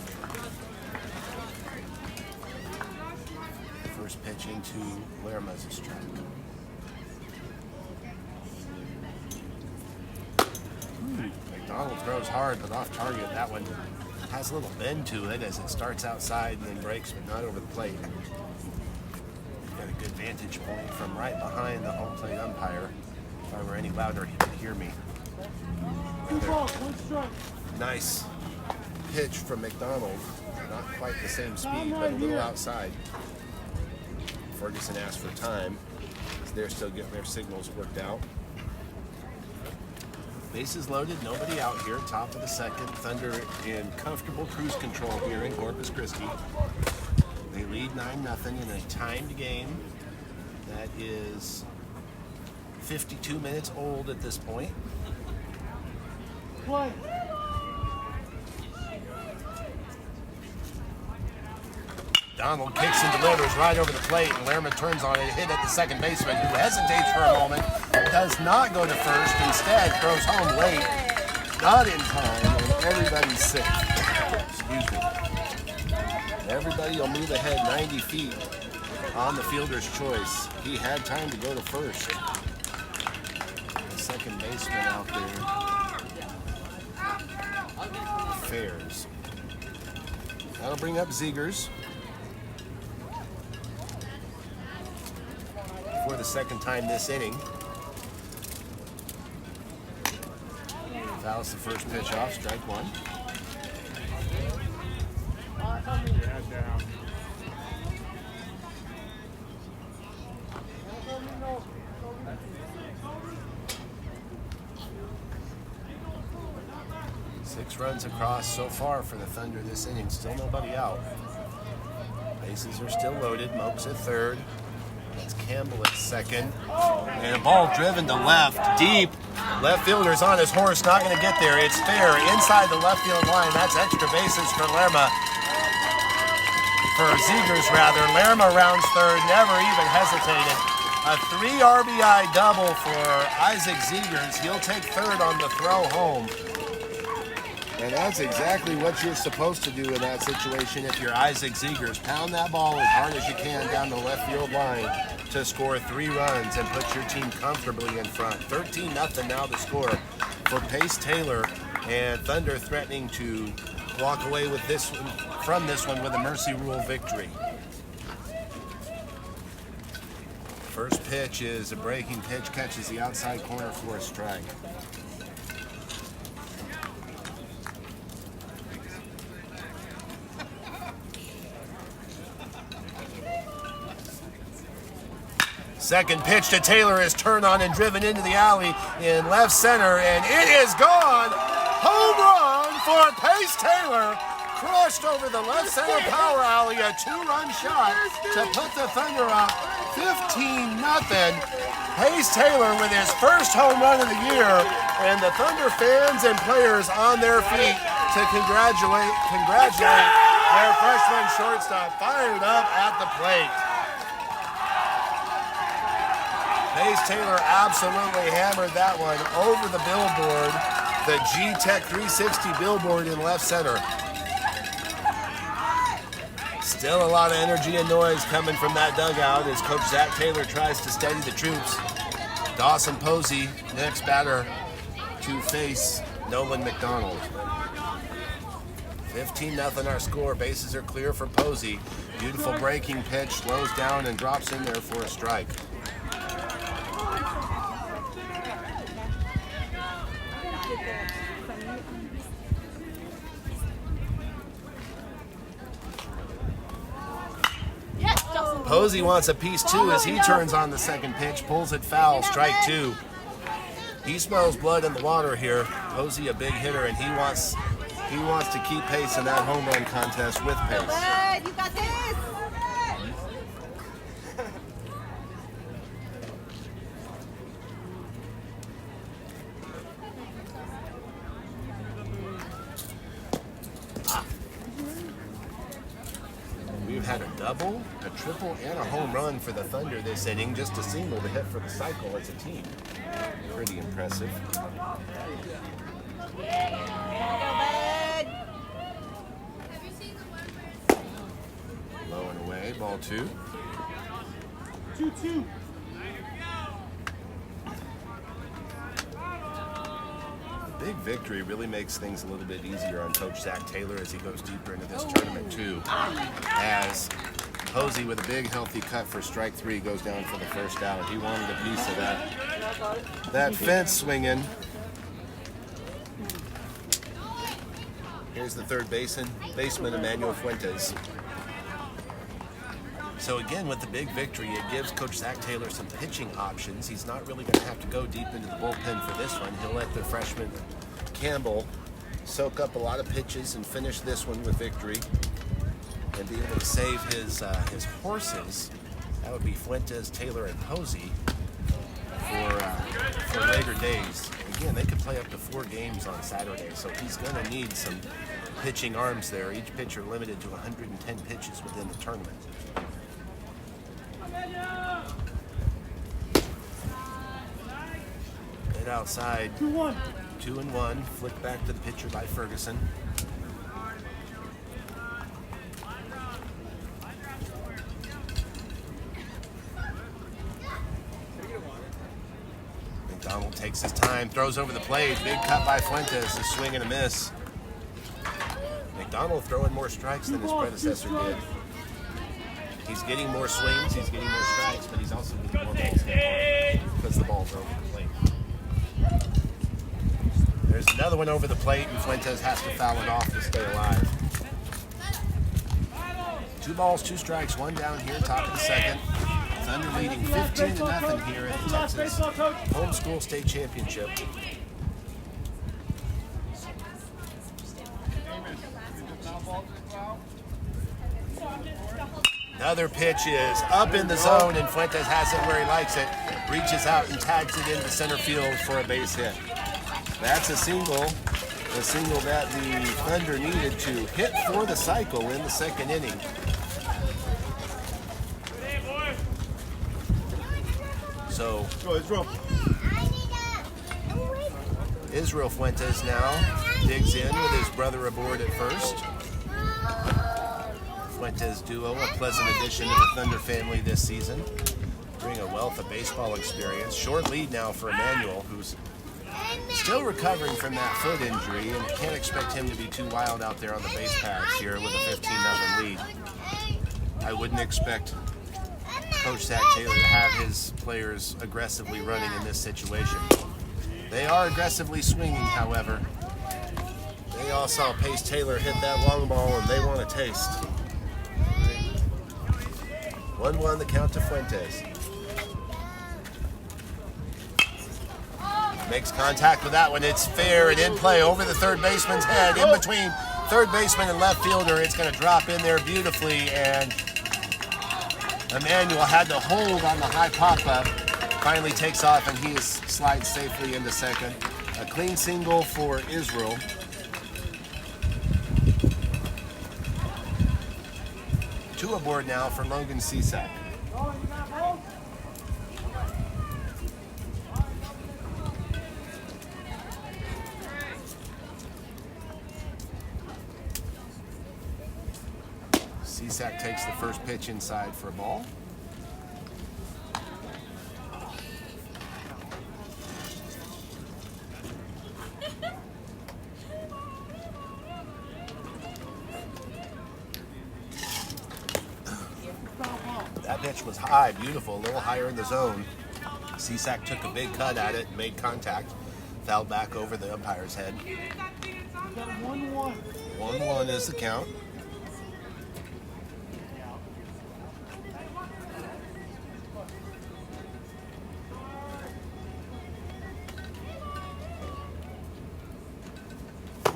First pitch into Lerma's strike. McDonald throws hard, but off target. That one has a little bend to it as it starts outside and then breaks, but not over the plate. Got a good vantage point from right behind the home plate umpire. If I were any louder, he would hear me. Nice pitch from McDonald. Not quite the same speed, but a little outside. Ferguson asked for time, as they're still getting their signals worked out. Bases loaded, nobody out here. Top of the second. Thunder in comfortable cruise control here in Corpus Christi. They lead 9-0 in a timed game that is 52 minutes old at this point. Play. Donald kicks and delivers right over the plate, and Lerma turns on it, hit at the second baseman, who hesitates for a moment, does not go to first, instead throws home late, not in time, and everybody's sick. Excuse me. Everybody will move ahead 90 feet on the fielder's choice. He had time to go to first. The second baseman out there fares. That'll bring up Zegers. For the second time this inning. Fouls the first pitch off, strike 1. Six runs across so far for the Thunder this inning. Still nobody out. Bases are still loaded. Moke's at third. That's Campbell at second. And a ball driven to left, deep. Left fielder's on his horse, not going to get there. It's fair inside the left field line. That's extra bases for Lerma. For Zegers, rather. Lerma rounds third, never even hesitated. A 3 RBI double for Isaac Zegers. He'll take third on the throw home. And that's exactly what you're supposed to do in that situation if you're Isaac Zegers. Pound that ball as hard as you can down the left field line to score 3 runs and put your team comfortably in front. 13-0 now the score for Pace Taylor, and Thunder threatening to walk away with this one, from this one with a mercy rule victory. First pitch is a breaking pitch, catches the outside corner for a strike. Second pitch to Taylor is turned on and driven into the alley in left center, and it is gone. Home run for Pace Taylor. Crushed over the left center power alley, a 2-run shot to put the Thunder up 15-0. Pace Taylor with his first home run of the year, and the Thunder fans and players on their feet to congratulate their freshman shortstop, fired up at the plate. Pace Taylor absolutely hammered that one over the billboard, the G-Tech 360 billboard in left center. Still a lot of energy and noise coming from that dugout as Coach Zach Taylor tries to steady the troops. Dawson Posey, next batter to face Nolan McDonald. 15-0 our score. Bases are clear for Posey. Beautiful breaking pitch, slows down and drops in there for a strike. Posey wants a piece too as he turns on the second pitch, pulls it foul, strike 2. He smells blood in the water here. Posey a big hitter, and he wants to keep pace in that home run contest with pace. You got this. We've had a double, a triple, and a home run for the Thunder this inning. Just a single to hit for the cycle as a team. Pretty impressive. Low and away, ball 2. 2-2. Big victory really makes things a little bit easier on Coach Zach Taylor as he goes deeper into this tournament too. As Posey with a big healthy cut for strike 3 goes down for the first out. He wanted a piece of that fence swinging. Here's the third baseman Emmanuel Fuentes. So again, with the big victory, it gives Coach Zach Taylor some pitching options. He's not really going to have to go deep into the bullpen for this one. He'll let the freshman Campbell soak up a lot of pitches and finish this one with victory and be able to save his horses. That would be Fuentes, Taylor, and Posey for later days. Again, they could play up to 4 games on Saturday, so he's going to need some pitching arms there. Each pitcher limited to 110 pitches within the tournament. Hit outside. 2-1. 2-1. Flick back to the pitcher by Ferguson. McDonald takes his time, throws over the plate. Big cut by Fuentes, a swing and a miss. McDonald throwing more strikes than his predecessor did. He's getting more swings, he's getting more strikes, but he's also getting more balls hit because the ball's over the plate. There's another one over the plate, and Fuentes has to foul it off to stay alive. 2 balls, 2 strikes, 1 down here, top of the second. Thunder leading 15-0 here at the Texas Homeschool State Championship. Another pitch is up in the zone, and Fuentes has it where he likes it. Reaches out and tags it into center field for a base hit. That's a single that the Thunder needed to hit for the cycle in the second inning. So Israel Fuentes now digs in with his brother aboard at first. Fuentes duo, a pleasant addition to the Thunder family this season. Bring a wealth of baseball experience. Short lead now for Emmanuel, who's still recovering from that foot injury, and can't expect him to be too wild out there on the base paths here with a 15-0 lead. I wouldn't expect Coach Zach Taylor to have his players aggressively running in this situation. They are aggressively swinging, however. They all saw Pace Taylor hit that long ball, and they want a taste. 1-1 the count to Fuentes. Makes contact with that one. It's fair and in play over the third baseman's head. In between third baseman and left fielder. It's going to drop in there beautifully. And Emmanuel had the hold on the high pop-up. Finally takes off and he slides safely into second. A clean single for Israel. Two aboard now for Logan Cisak. Cisak takes the first pitch inside for a ball. That pitch was high, beautiful, a little higher in the zone. Cisak took a big cut at it and made contact. Fouled back over the umpire's head. 1-1. 1-1 is the count.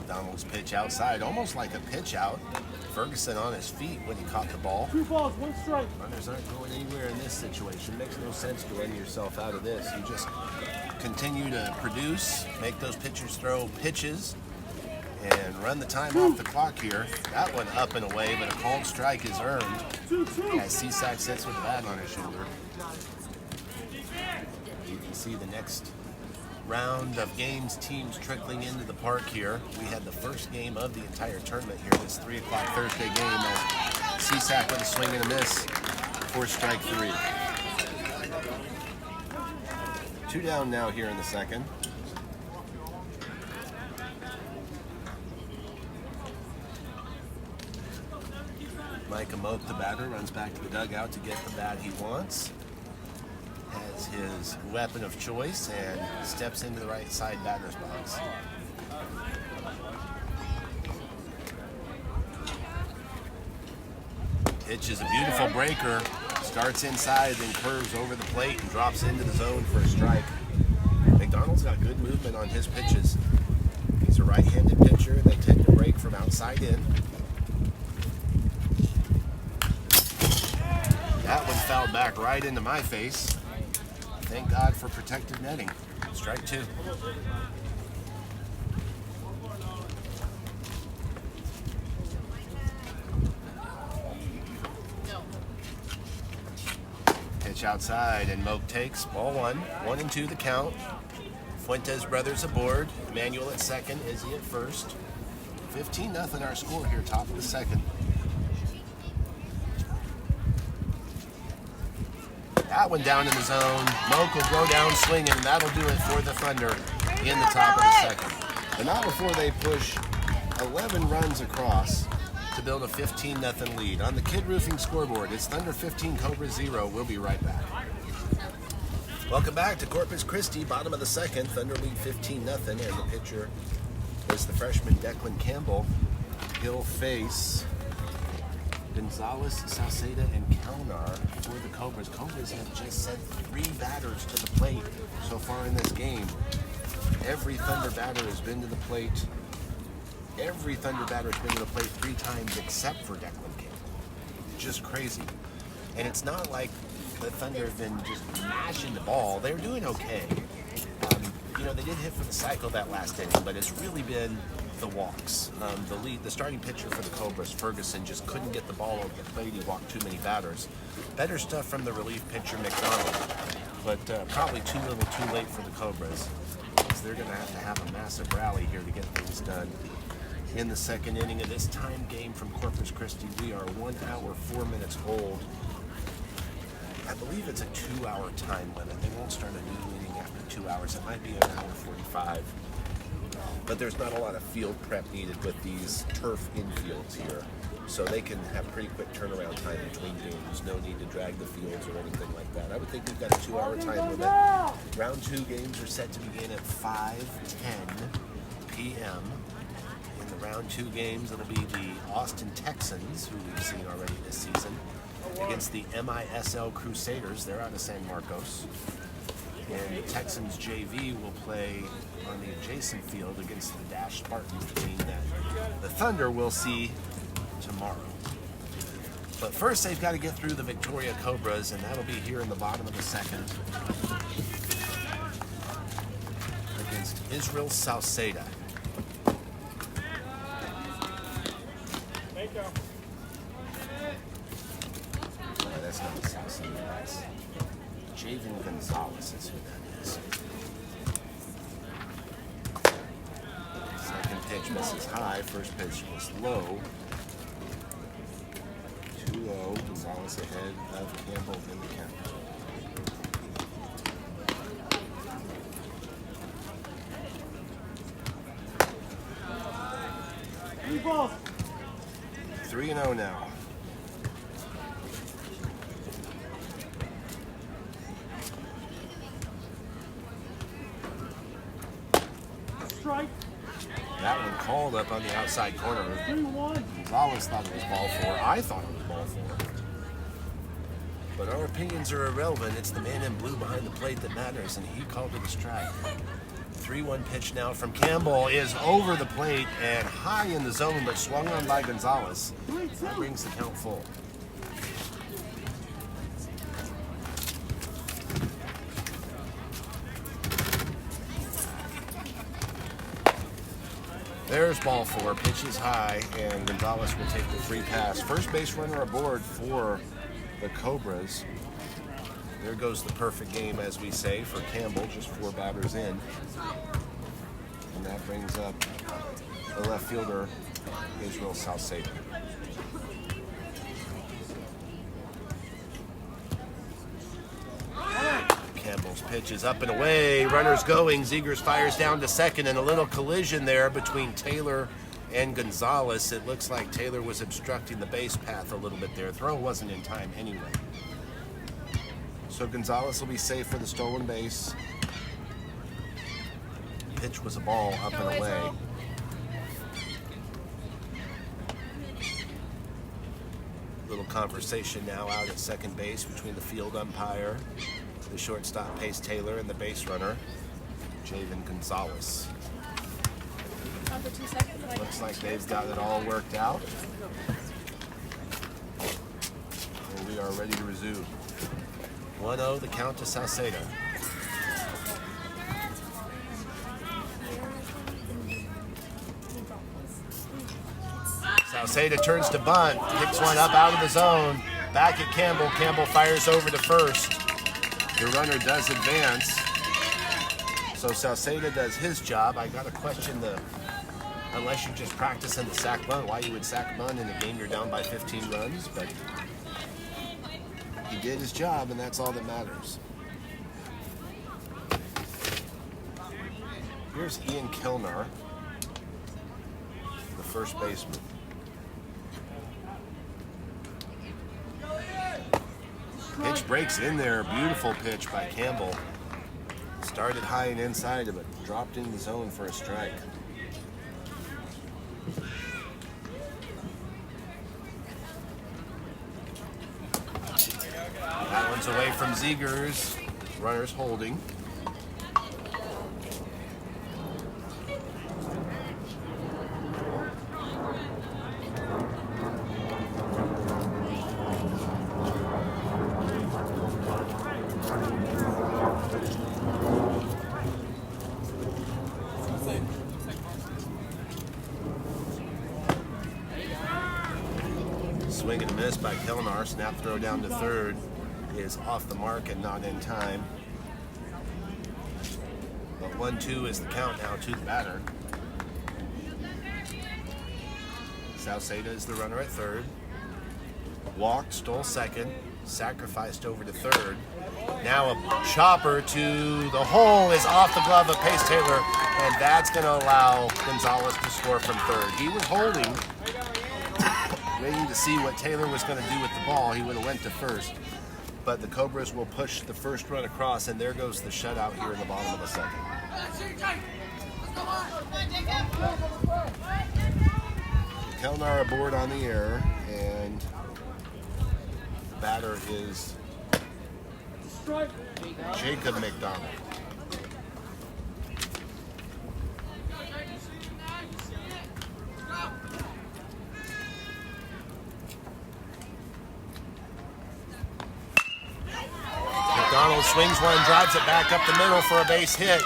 Donald's pitch outside, almost like a pitch out. Ferguson on his feet when he caught the ball. 2 balls, 1 strike. Runners aren't going anywhere in this situation. Makes no sense to run yourself out of this. You just continue to produce, make those pitchers throw pitches, and run the time off the clock here. That one up and away, but a called strike is earned. 2-2. As Cisak sits with the bat on his shoulder. You can see the next round of games, teams trickling into the park here. We had the first game of the entire tournament here, this 3 o'clock Thursday game, as Cisak with a swing and a miss for strike 3. 2 down now here in the second. Micah Moak, the batter, runs back to the dugout to get the bat he wants. Has his weapon of choice and steps into the right side batter's box. Pitch is a beautiful breaker. Starts inside, then curves over the plate and drops into the zone for a strike. McDonald's got good movement on his pitches. He's a right-handed pitcher. They tend to break from outside in. That one fouled back right into my face. Thank God for protective netting. Strike 2. Pitch outside and Moak takes ball 1. 1-2 the count. Fuentes brothers aboard. Emmanuel at second. Izzy at first. 15-0 our score here, top of the second. That one down in the zone. Moak will go down swinging, and that'll do it for the Thunder in the top of the second. But not before they push 11 runs across to build a 15-0 lead. On the Kid Roofing scoreboard, it's Thunder 15, Cobras 0. We'll be right back. Welcome back to Corpus Christi, bottom of the second. Thunder lead 15-0, and the pitcher is the freshman Declan Campbell. He'll face Gonzalez, Sauceda, and Kelnar for the Cobras. Cobras have just sent 3 batters to the plate so far in this game. Every Thunder batter has been to the plate. Every Thunder batter has been to the plate 3 times except for Declan Campbell. Just crazy. And it's not like the Thunder have been just mashing the ball. They're doing okay. They did hit for the cycle that last inning, but it's really been the walks. The starting pitcher for the Cobras, Ferguson, just couldn't get the ball over the plate. He walked too many batters. Better stuff from the relief pitcher, McDonald, but probably too little too late for the Cobras. So they're going to have a massive rally here to get things done. In the second inning of this time game from Corpus Christi, we are 1 hour, 4 minutes old. I believe it's a 2-hour time limit. They won't start a new inning after 2 hours. It might be an hour 45. But there's not a lot of field prep needed with these turf infields here. So they can have pretty quick turnaround time between games. No need to drag the fields or anything like that. I would think we've got a 2-hour time limit. Round 2 games are set to begin at 5:10 p.m. In the round 2 games, it'll be the Austin Texans, who we've seen already this season, against the MISL Crusaders. They're out of San Marcos. And the Texans JV will play on the adjacent field against the Dash Spartans, the team that the Thunder will see tomorrow. But first, they've got to get through the Victoria Cobras, and that'll be here in the bottom of the second against Israel Salceda. Oh, that's not Salceda, that's Javen Gonzalez is who that is. Second pitch misses high, first pitch was low. 2-0, Gonzalez ahead of Campbell in the count. Three balls. 3-0 now. Strike. That one called up on the outside corner. 3-1. Gonzalez thought it was ball four. I thought it was ball four. But our opinions are irrelevant. It's the man in blue behind the plate that matters, and he called it a strike. 3-1 pitch now from Campbell is over the plate and high in the zone, but swung on by Gonzalez. That brings the count full. There's ball four, pitches high, and Gonzalez will take the free pass. First base runner aboard for the Cobras. There goes the perfect game, as we say, for Campbell, just 4 batters in. And that brings up the left fielder, Israel Salceda. Campbell's pitch is up and away. Runners going. Zegers fires down to second, and a little collision there between Taylor and Gonzalez. It looks like Taylor was obstructing the base path a little bit there. Throw wasn't in time anyway. So Gonzalez will be safe for the stolen base. Pitch was a ball up and away. Little conversation now out at second base between the field umpire, the shortstop Pace Taylor, and the base runner, Javen Gonzalez. Looks like they've got it all worked out. And we are ready to resume. 1-0, the count to Salceda. Salceda turns to bunt, picks one up out of the zone, back at Campbell. Campbell fires over to first. The runner does advance. So Salceda does his job. I got to question unless you're just practicing the sack bunt, why you would sack bunt in a game you're down by 15 runs, but he did his job, and that's all that matters. Here's Ian Kilnar, the first baseman. Pitch breaks in there. Beautiful pitch by Campbell. Started high and inside, but dropped into the zone for a strike. That one's away from Zegers. Runners holding. Swing and a miss by Kilnar. Snap throw down to third is off the mark and not in time. But 1-2 is the count now to the batter. Salceda is the runner at third. Walked, stole second, sacrificed over to third. Now a chopper to the hole is off the glove of Pace Taylor, and that's going to allow Gonzalez to score from third. He was holding, waiting to see what Taylor was going to do with the ball. He would have went to first. But the Cobras will push the first run across, and there goes the shutout here in the bottom of the second. Kilnar aboard on the air, and the batter is Jacob McDonald. McDonald swings one, drives it back up the middle for a base hit.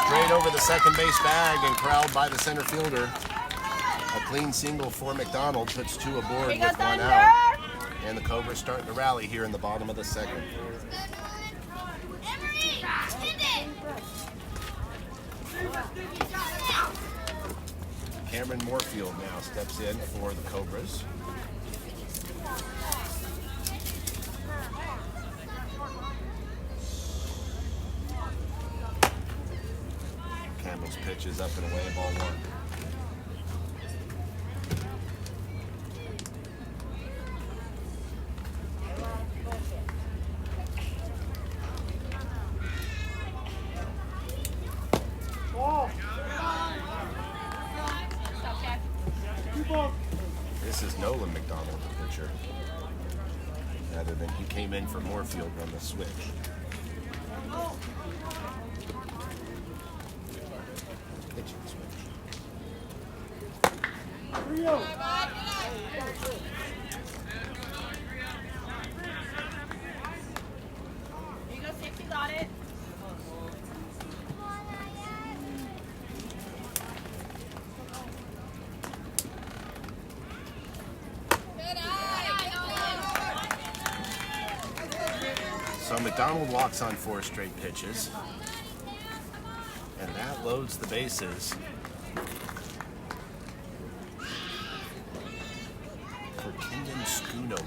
Straight over the second base bag and corralled by the center fielder. A clean single for McDonald, puts two aboard with one out. And the Cobras starting to rally here in the bottom of the second. Cameron Moorfield now steps in for the Cobras. Campbell's pitch is up and away, ball one. This is Nolan McDonald, the pitcher. Rather than he came in for Moorfield on the switch. Pitching switch. You go 60, got it. So McDonald walks on 4 straight pitches. And that loads the bases for Kingdom Schoonover.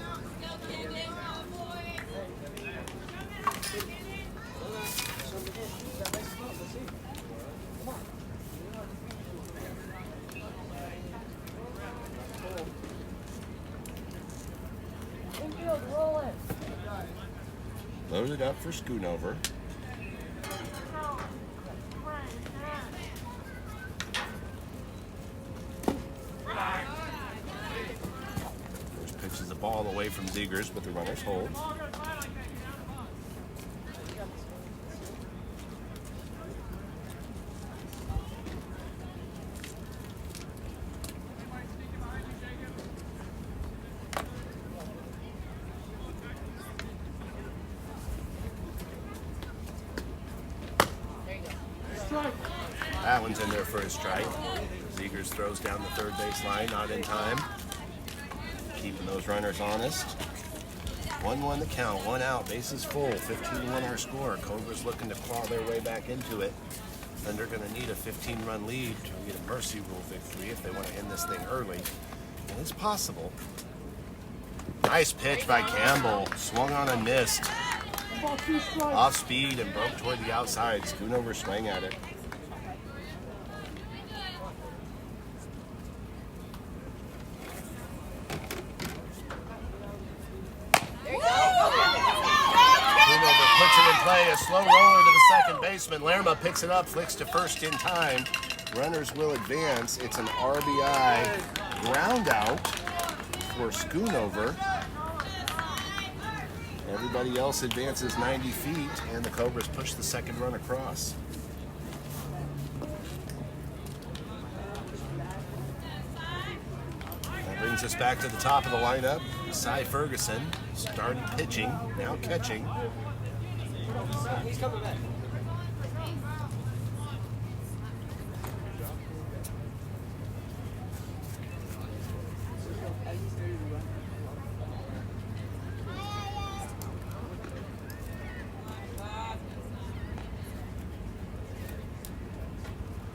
Loaded up for Schoonover. First pitch is a ball away from Zegers, but the runners hold. That one's in there for a strike. Zegers throws down the third base line, not in time. Keeping those runners honest. 1-1 the count, 1 out, bases full, 15-1 our score. Cobras looking to claw their way back into it. Then they're going to need a 15-run lead to get a mercy rule victory if they want to end this thing early. And it's possible. Nice pitch by Campbell. Swung on and missed. Off speed and broke toward the outside. Schoonover swing at it. Schoonover puts it in play. A slow roller to the second baseman. Lerma picks it up, flicks to first in time. Runners will advance. It's an RBI ground out for Schoonover. Everybody else advances 90 feet, and the Cobras push the second run across. That brings us back to the top of the lineup. Cy Ferguson started pitching, now catching. He's coming back.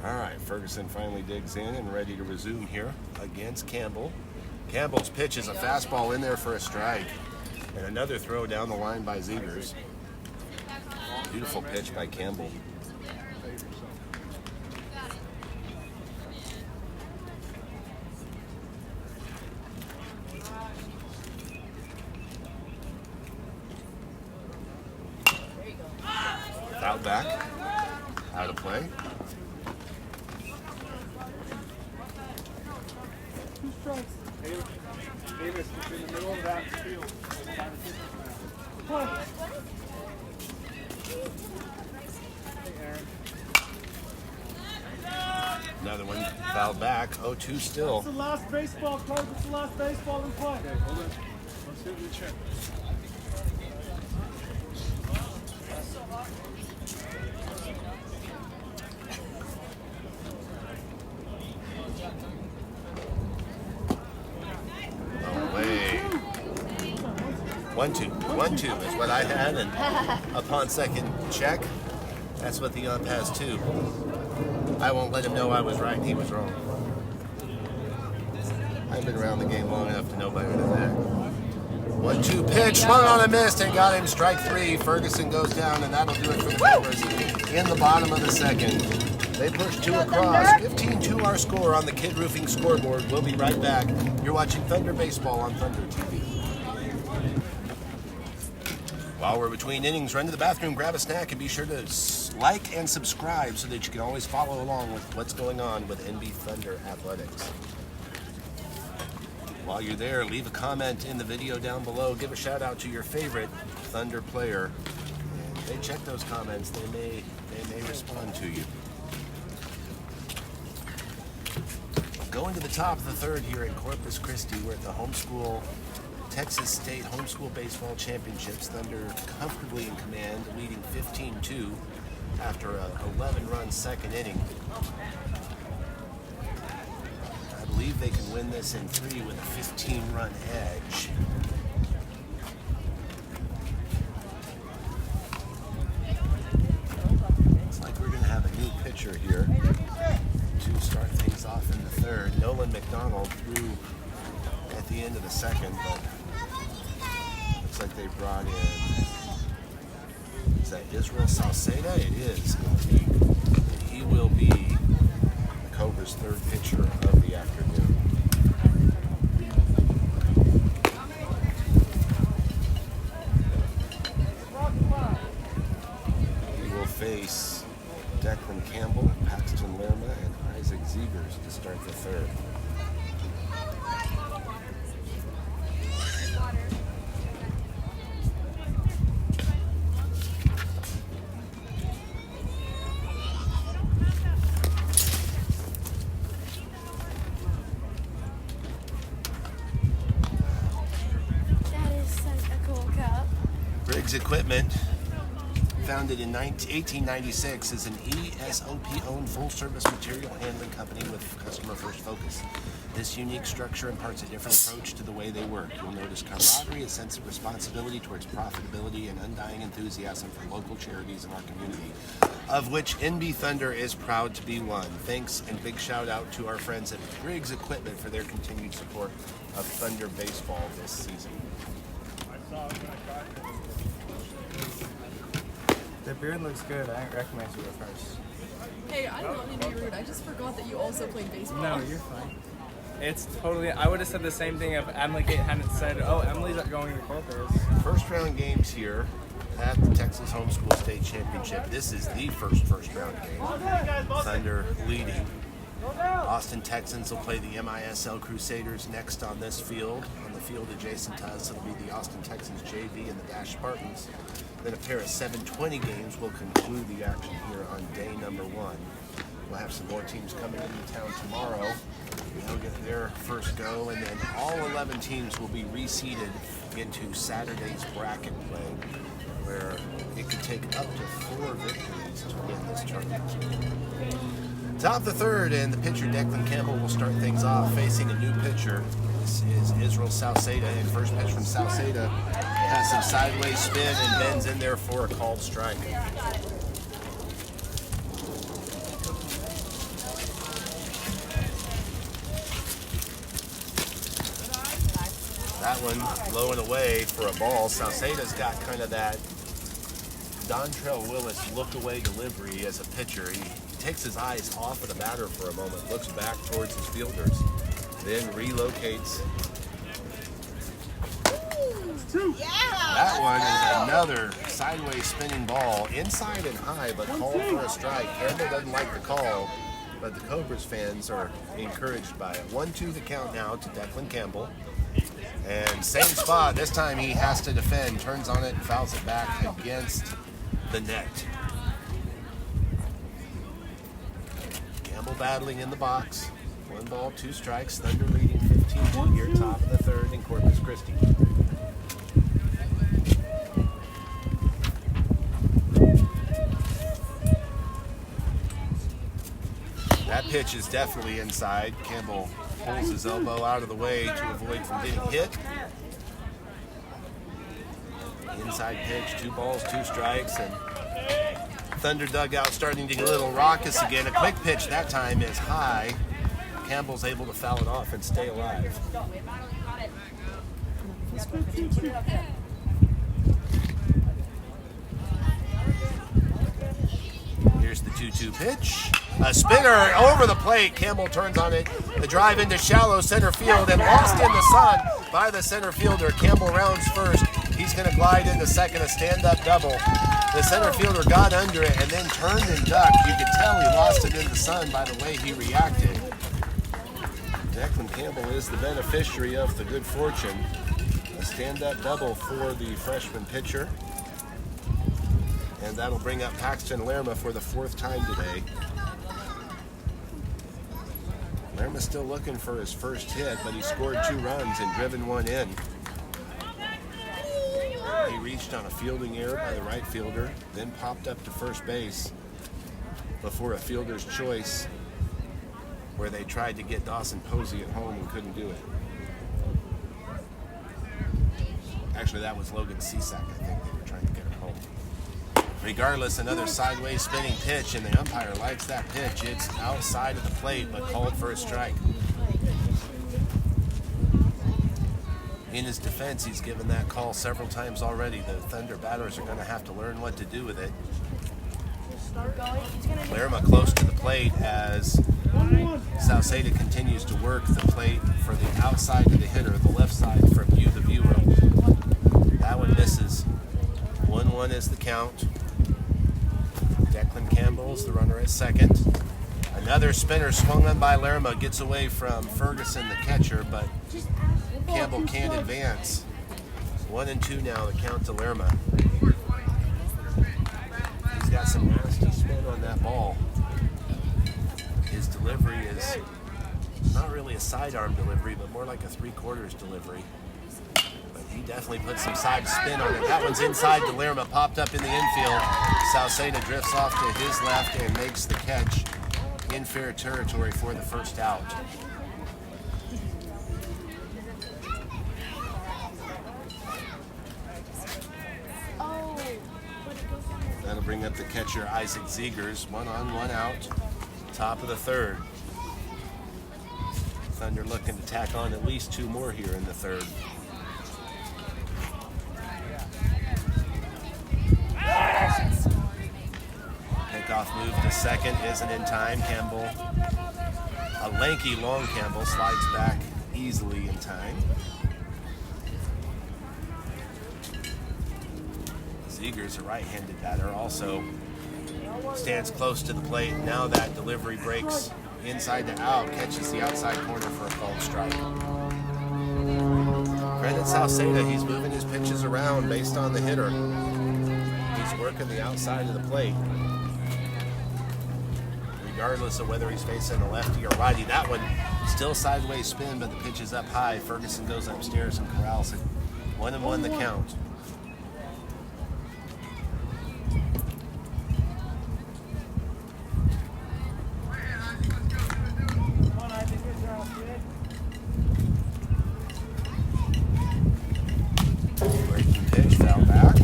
All right, Ferguson finally digs in and ready to resume here against Campbell. Campbell's pitch is a fastball in there for a strike. And another throw down the line by Zegers. Beautiful pitch by Campbell. Out back, out of play. Davis is in the middle of that field. play. Another one fouled back. 0-2 still. It's the last baseball, Clark. It's the last baseball in play. Okay, hold on. Let's hit the check. Away. 1-2. 1-2 is what I had, and upon second check, that's what the ump has too. I won't let him know I was right and he was wrong. I've been around the game long enough to know better than that. 1-2 pitch, swung on and missed, and got him strike 3. Ferguson goes down, and that'll do it for the Cobras in the bottom of the second. They push 2 across. 15-2 our score on the Kid Roofing scoreboard. We'll be right back. You're watching Thunder Baseball on Thunder TV. While we're between innings, run to the bathroom, grab a snack, and be sure to like and subscribe so that you can always follow along with what's going on with NB Thunder Athletics. While you're there, leave a comment in the video down below. Give a shout out to your favorite Thunder player. And if they check those comments, they may respond to you. Going to the top of the third here in Corpus Christi, we're at the homeschool Texas State Homeschool Baseball Championships. Thunder comfortably in command, leading 15-2 after a 11-run second inning. I believe they can win this in 3 with a 15-run edge. Looks like we're going to have a new pitcher here to start things off in the third. Nolan McDonald threw at the end of the second, but looks like they brought in, is that Israel Salceda? It is indeed. He will be the Cobras' third pitcher of the afternoon. He will face Declan Campbell, Paxton Lerma, and Isaac Zegers to start the third. Equipment, founded in 1896, is an ESOP-owned full-service material handling company with customer-first focus. This unique structure imparts a different approach to the way they work. You'll notice camaraderie, a sense of responsibility towards profitability, and undying enthusiasm for local charities in our community, of which NB Thunder is proud to be one. Thanks and big shout out to our friends at Briggs Equipment for their continued support of Thunder Baseball this season. The beard looks good. I didn't recognize you at first. Hey, I don't mean to be rude. I just forgot that you also played baseball. No, you're fine. It's totally, I would have said the same thing if Emily hadn't said, oh, Emily's going to Corpus. First round games here at the Texas Homeschool State Championship. This is the first round game. Thunder leading. Austin Texans will play the MISL Crusaders next on this field. On the field adjacent to us, it'll be the Austin Texans JV and the Dash Spartans. Then a pair of 7:20 games will conclude the action here on day number 1. We'll have some more teams coming into town tomorrow. They'll get their first go, and then all 11 teams will be reseeded into Saturday's bracket play, where it could take up to 4 victories to win this tournament. Top of the third, and the pitcher Declan Campbell will start things off facing a new pitcher. This is Israel Salceda, and first pitch from Salceda has some sideways spin and bends in there for a called strike. That one low and away for a ball. Salceda's got kind of that Dontrell Willis look-away delivery as a pitcher. He takes his eyes off of the batter for a moment, looks back towards his fielders, then relocates. That one is another sideways spinning ball, inside and high, but called for a strike. Campbell doesn't like the call, but the Cobras fans are encouraged by it. 1-2 the count now to Declan Campbell. And same spot. This time he has to defend. Turns on it and fouls it back against the net. Campbell battling in the box. 1 ball, 2 strikes. Thunder leading 15-2 here, top of the third in Corpus Christi. That pitch is definitely inside. Campbell pulls his elbow out of the way to avoid from getting hit. Inside pitch, 2 balls, 2 strikes, and Thunder dugout starting to get a little raucous again. A quick pitch that time is high. Campbell's able to foul it off and stay alive. Here's the 2-2 pitch. A spinner over the plate. Campbell turns on it. The drive into shallow center field and lost in the sun by the center fielder. Campbell rounds first. He's going to glide into second, a stand-up double. The center fielder got under it and then turned and ducked. You could tell he lost it in the sun by the way he reacted. Declan Campbell is the beneficiary of the good fortune. A stand-up double for the freshman pitcher. And that'll bring up Paxton Lerma for the 4th time today. Lerma's still looking for his first hit, but he scored 2 runs and driven 1 in. He reached on a fielding error by the right fielder, then popped up to first base before a fielder's choice where they tried to get Dawson Posey at home and couldn't do it. Actually, that was Logan Cisak, I think they were trying to get him home. Regardless, another sideways spinning pitch, and the umpire likes that pitch. It's outside of the plate, but called for a strike. In his defense, he's given that call several times already. The Thunder batters are going to have to learn what to do with it. Lerma close to the plate as Sauceda continues to work the plate for the outside of the hitter, the left side from you, the viewer. That one misses. 1-1 is the count. Declan Campbell's the runner at second. Another spinner swung on by Lerma, gets away from Ferguson, the catcher, but Campbell can't advance. 1-2 now, the count to Lerma. He's got some nasty spin on that ball. His delivery is not really a sidearm delivery, but more like a 3/4 delivery. But he definitely put some side spin on it. That one's inside to Lerma, popped up in the infield. Sauceda drifts off to his left and makes the catch in fair territory for the first out. That'll bring up the catcher, Isaac Zegers. 1 on, 1 out. Top of the third. Thunder looking to tack on at least 2 more here in the third. Pickoff move to second isn't in time. Campbell, a lanky long Campbell, slides back easily in time. Zegers, a right-handed batter, also stands close to the plate. Now that delivery breaks inside to out, catches the outside corner for a called strike. Credit Sauceda, he's moving his pitches around based on the hitter. He's working the outside of the plate. Regardless of whether he's facing a lefty or righty. That one still sideways spin, but the pitch is up high. Ferguson goes upstairs and corrals it. 1-1 the count. Breaking pitch, foul back.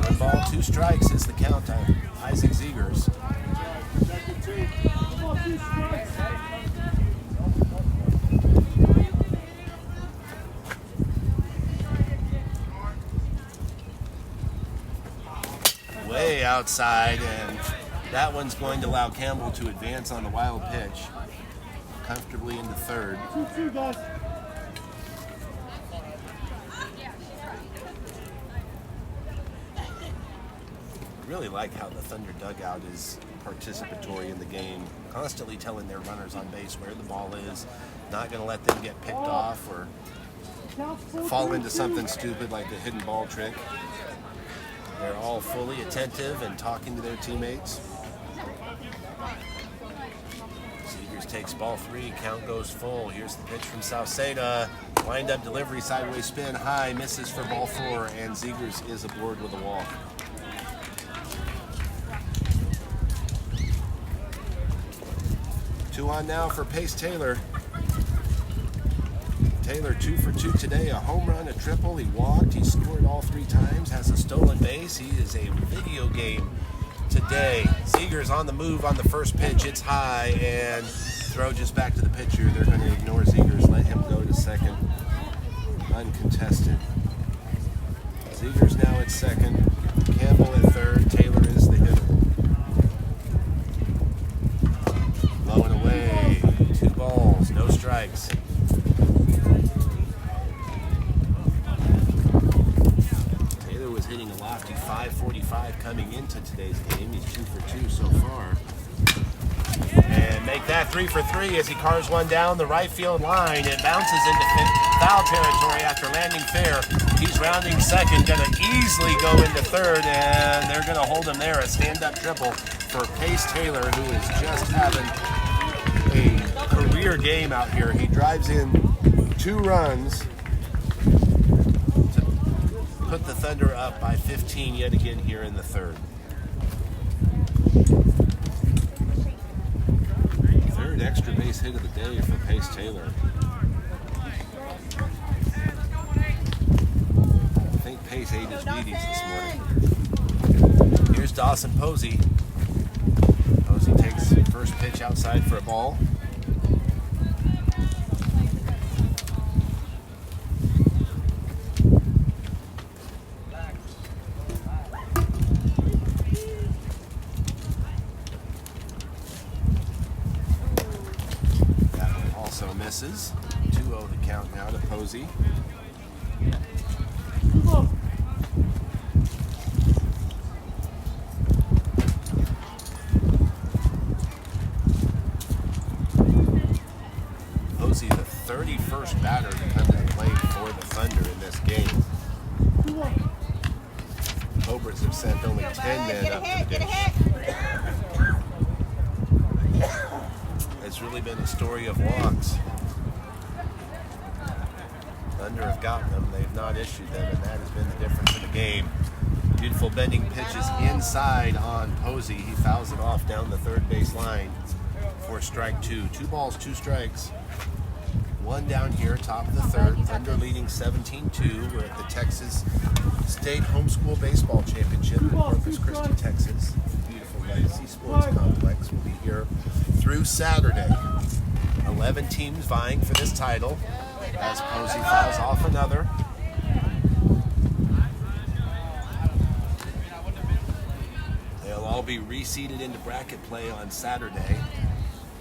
1 ball, 2 strikes is the count on Isaac Zegers. Way outside, and that one's going to allow Campbell to advance on the wild pitch comfortably into third. I really like how the Thunder dugout is participatory in the game, constantly telling their runners on base where the ball is, Not going to let them get picked off or fall into something stupid like a hidden ball trick. They're all fully attentive and talking to their teammates. Seegers takes ball 3, count goes full. Here's the pitch from South Seda. Wind up delivery, sideways spin, high, misses for ball 4, and Seegers is aboard with a walk. Two on now for Pace Taylor. Taylor 2 for 2 today, a home run, a triple. He walked, he scored all 3 times, has a stolen base. He is a video game today. Seegers on the move on the first pitch. It's high and throw just back to the pitcher. They're going to ignore Seegers, let him go to second. Uncontested. Seegers now at second. Campbell at third. Taylor is the hitter. Blowing away. 2 balls, no strikes. Taylor was hitting a lofty .545 coming into today's game. He's 2 for 2 so far. And make that 3 for 3 as he carves one down the right field line. It bounces into foul territory after landing fair. He's rounding second, going to easily go into third, and they're going to hold him there. A stand-up triple for Pace Taylor, who is just having a career game out here. He drives in 2 runs to put the Thunder up by 15 yet again here in the third. Third extra base hit of the day for Pace Taylor. I think Pace ate his Wheaties this morning. Here's Dawson Posey. Posey takes first pitch outside for a ball. That one also misses. 2-0 the count now to Posey. Posey, the 31st batter to come to the plate for the Thunder in this game. Cobras have sent only 10 men up to the dish. It's really been a story of walks. Thunder have gotten them, they've not issued them, and that has been the difference in the game. Beautiful bending pitches inside on Posey. He fouls it off down the third base line for strike 2. 2 balls, 2 strikes. 1 down here, top of the third. Thunder leading 17-2. We're at the Texas State Homeschool Baseball Championship in Corpus Christi, Texas. Beautiful Legacy Sports Complex. We'll be here through Saturday. 11 teams vying for this title as Posey fouls off another. They'll all be reseeded into bracket play on Saturday.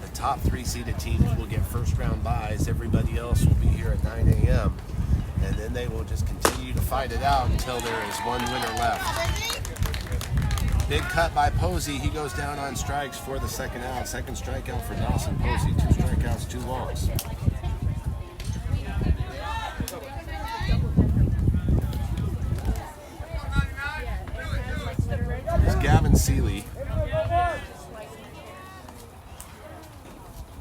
The top 3 seeded teams will get first round byes. Everybody else will be here at 9 a.m. And then they will just continue to fight it out until there is one winner left. Big cut by Posey. He goes down on strikes for the second out. Second strikeout for Dawson Posey. 2 strikeouts, 2 walks. Here's Gavin Seeley.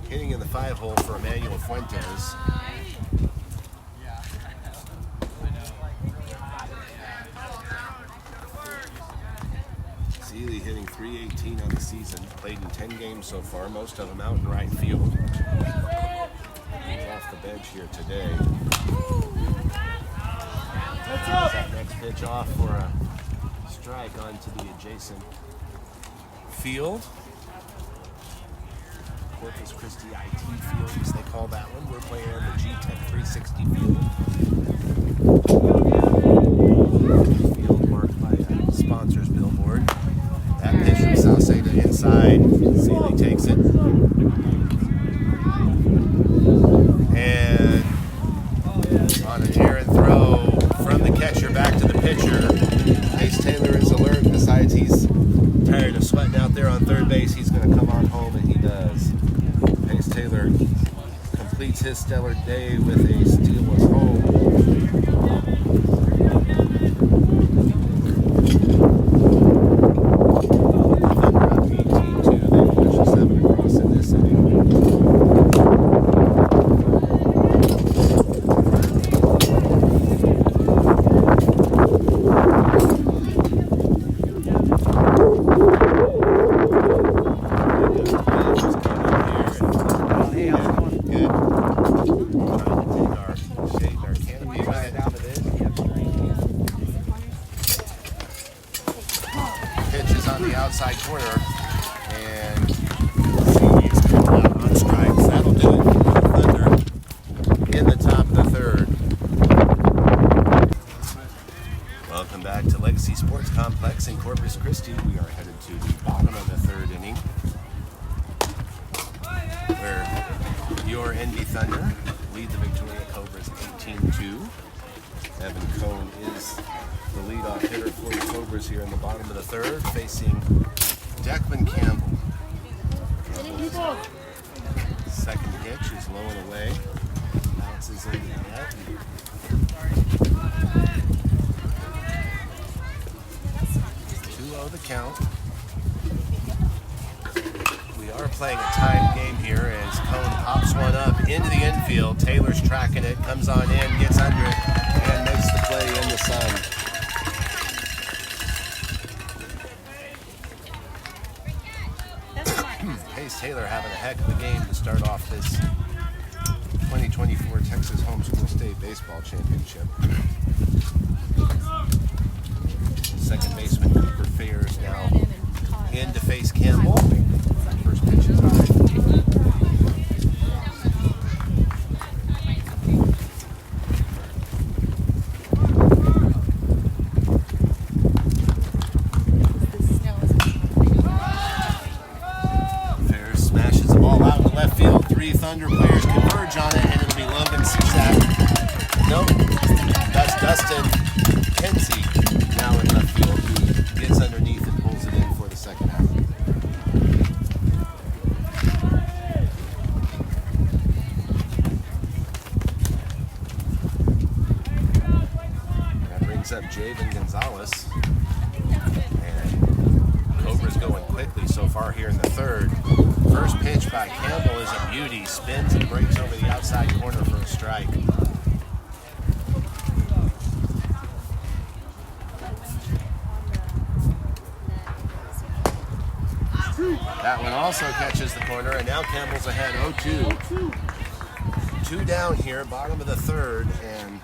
Hitting in the 5-hole for Emmanuel Fuentes. Seeley hitting .318 on the season. Played in 10 games so far, most of them out in right field. He's off the bench here today. That next pitch off for a strike onto the adjacent field. Corpus Christi IT field, as they call that one. We're playing on the G-Tech 360 field. Field marked by a sponsor's billboard. That pitch from South Seda inside. Seeley takes it. And on an errant throw from the catcher back to the pitcher. Pace Taylor is alert. Besides, he's tired of sweating out there on third base. He's going to come on home, and he does. Pace Taylor completes his stellar day with a steal at home. Thunder up 18-2. They push a 7 across in this inning. Outside corner, and he's coming out on strikes. That'll do it for the Thunder in the top of the third. Welcome back to Legacy Sports Complex in Corpus Christi. We are headed to the bottom of the third inning, where your NB Thunder lead the Victoria Cobras 18-2. Evan Cohn is the leadoff hitter for the Cobras here in the bottom of the third, facing Declan Campbell. Second pitch is low and away. Bounces into the net. 2-0 the count. We are playing a timed game here as Cohn pops one up into the infield. Taylor's tracking it, comes on in, gets under it, and makes the play in the sun. Pace Taylor having a heck of a game to start off this 2024 Texas Homeschool State Baseball Championship. Second baseman Cooper Fayers now in to face Campbell. First pitch is high. Thunder players converge on it, and it'll be Logan Cizak. Nope, that's Dustin Kenzie now in left field, who gets underneath and pulls it in for the second out. That brings up Javen Gonzalez, and Cobras going quickly so far here in the third. First pitch by Campbell is a beauty, spins and breaks over the outside corner for a strike. That one also catches the corner, and now Campbell's ahead 0-2. 2 down here, bottom of the third, and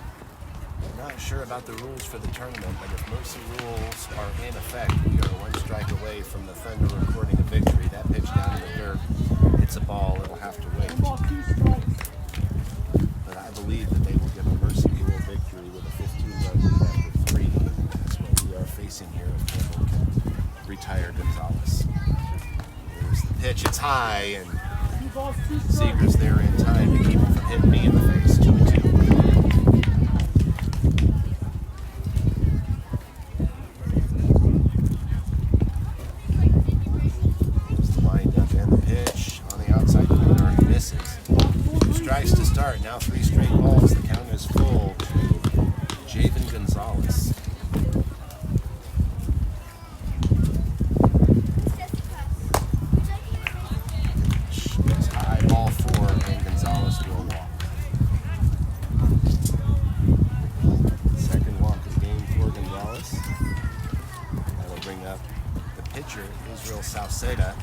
I'm not sure about the rules for the tournament, but if Mercy rules are in effect, we are 1 strike away from the Thunder recording a victory. That pitch down in the dirt, it's a ball, it'll have to wait. But I believe that they will give a Mercy rule victory with a 15-run lead after 3. That's what we are facing here if Campbell can retire Gonzalez. There's the pitch, it's high, and Seeger's there in time to keep him from hitting me in the face. 2-2. Now 3 straight balls. The count is full to Javen Gonzalez. It's high, ball 4, and Gonzalez will walk. Second walk of the game for Gonzalez. That'll bring up the pitcher, Israel Sauceda.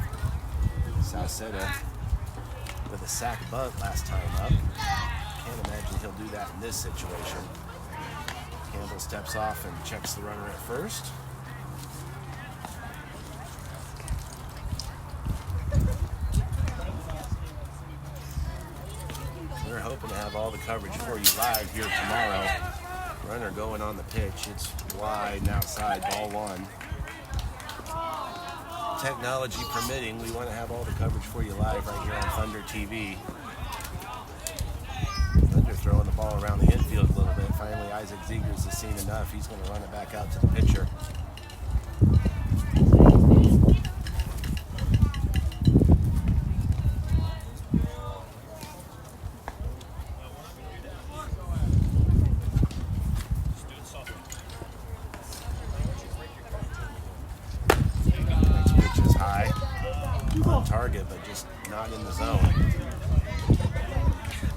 Sauceda with a sac bunt last time up. Can't imagine he'll do that in this situation. Campbell steps off and checks the runner at first. We're hoping to have all the coverage for you live here tomorrow. Runner going on the pitch. It's wide and outside, ball 1. Technology permitting, we want to have all the coverage for you live right here on Thunder TV. Thunder throwing the ball around the infield a little bit. Finally, Isaac Zegers has seen enough. He's going to run it back out to the pitcher. on target, but just not in the zone.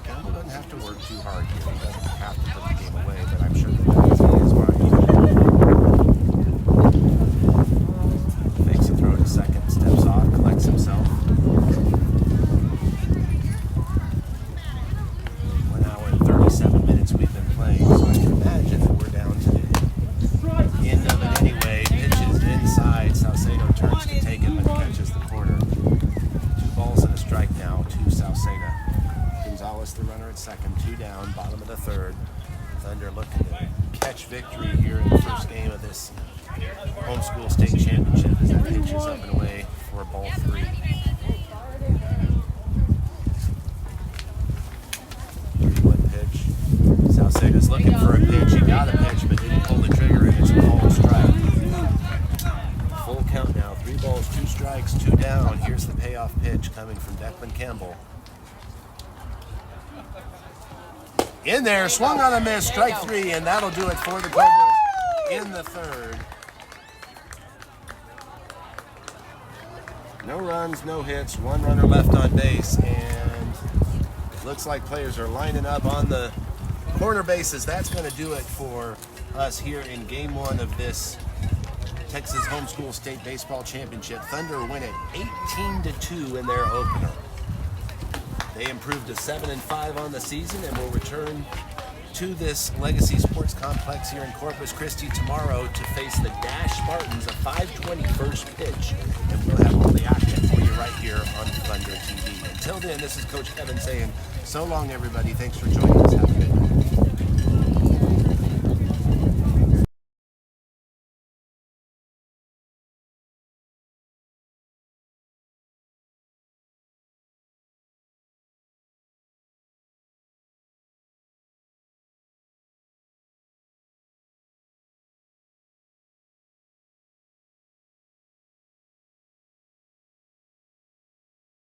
Campbell doesn't have to work too hard here. He doesn't have to put the game away, but I'm sure that is in his mind. Makes a throw to second, steps off, collects himself. 1 hour and 37 minutes we've been playing, so I can imagine that we're down to the end of it anyway. Pitches inside, Salcedo turns to take it, but catches the corner. 2 balls and a strike now to Salcedo. Gonzalez, the runner at second, 2 down, bottom of the third. Thunder looking to catch victory here in the first game of this homeschool state championship as that pitch is up and away for ball 3. 3-1 pitch. Salcedo's looking for a pitch. He got a pitch, but didn't pull the trigger, and it's a called strike. Full count now. 3 balls, 2 strikes, 2 down. Here's the payoff pitch coming from Declan Campbell. In there, swung on a miss, strike 3, and that'll do it for the Cobras in the third. No runs, no hits, 1 runner left on base, and it looks like players are lining up on the corner bases. That's going to do it for us here in Game 1 of this Texas Homeschool State Baseball Championship. Thunder win it 18-2 in their opener. They improved to 7-5 on the season and will return to this Legacy Sports Complex here in Corpus Christi tomorrow to face the Dash Spartans, a 5:20 first pitch. And we'll have all the action for you right here on Thunder TV. Until then, this is Coach Kevin saying so long, everybody. Thanks for joining us.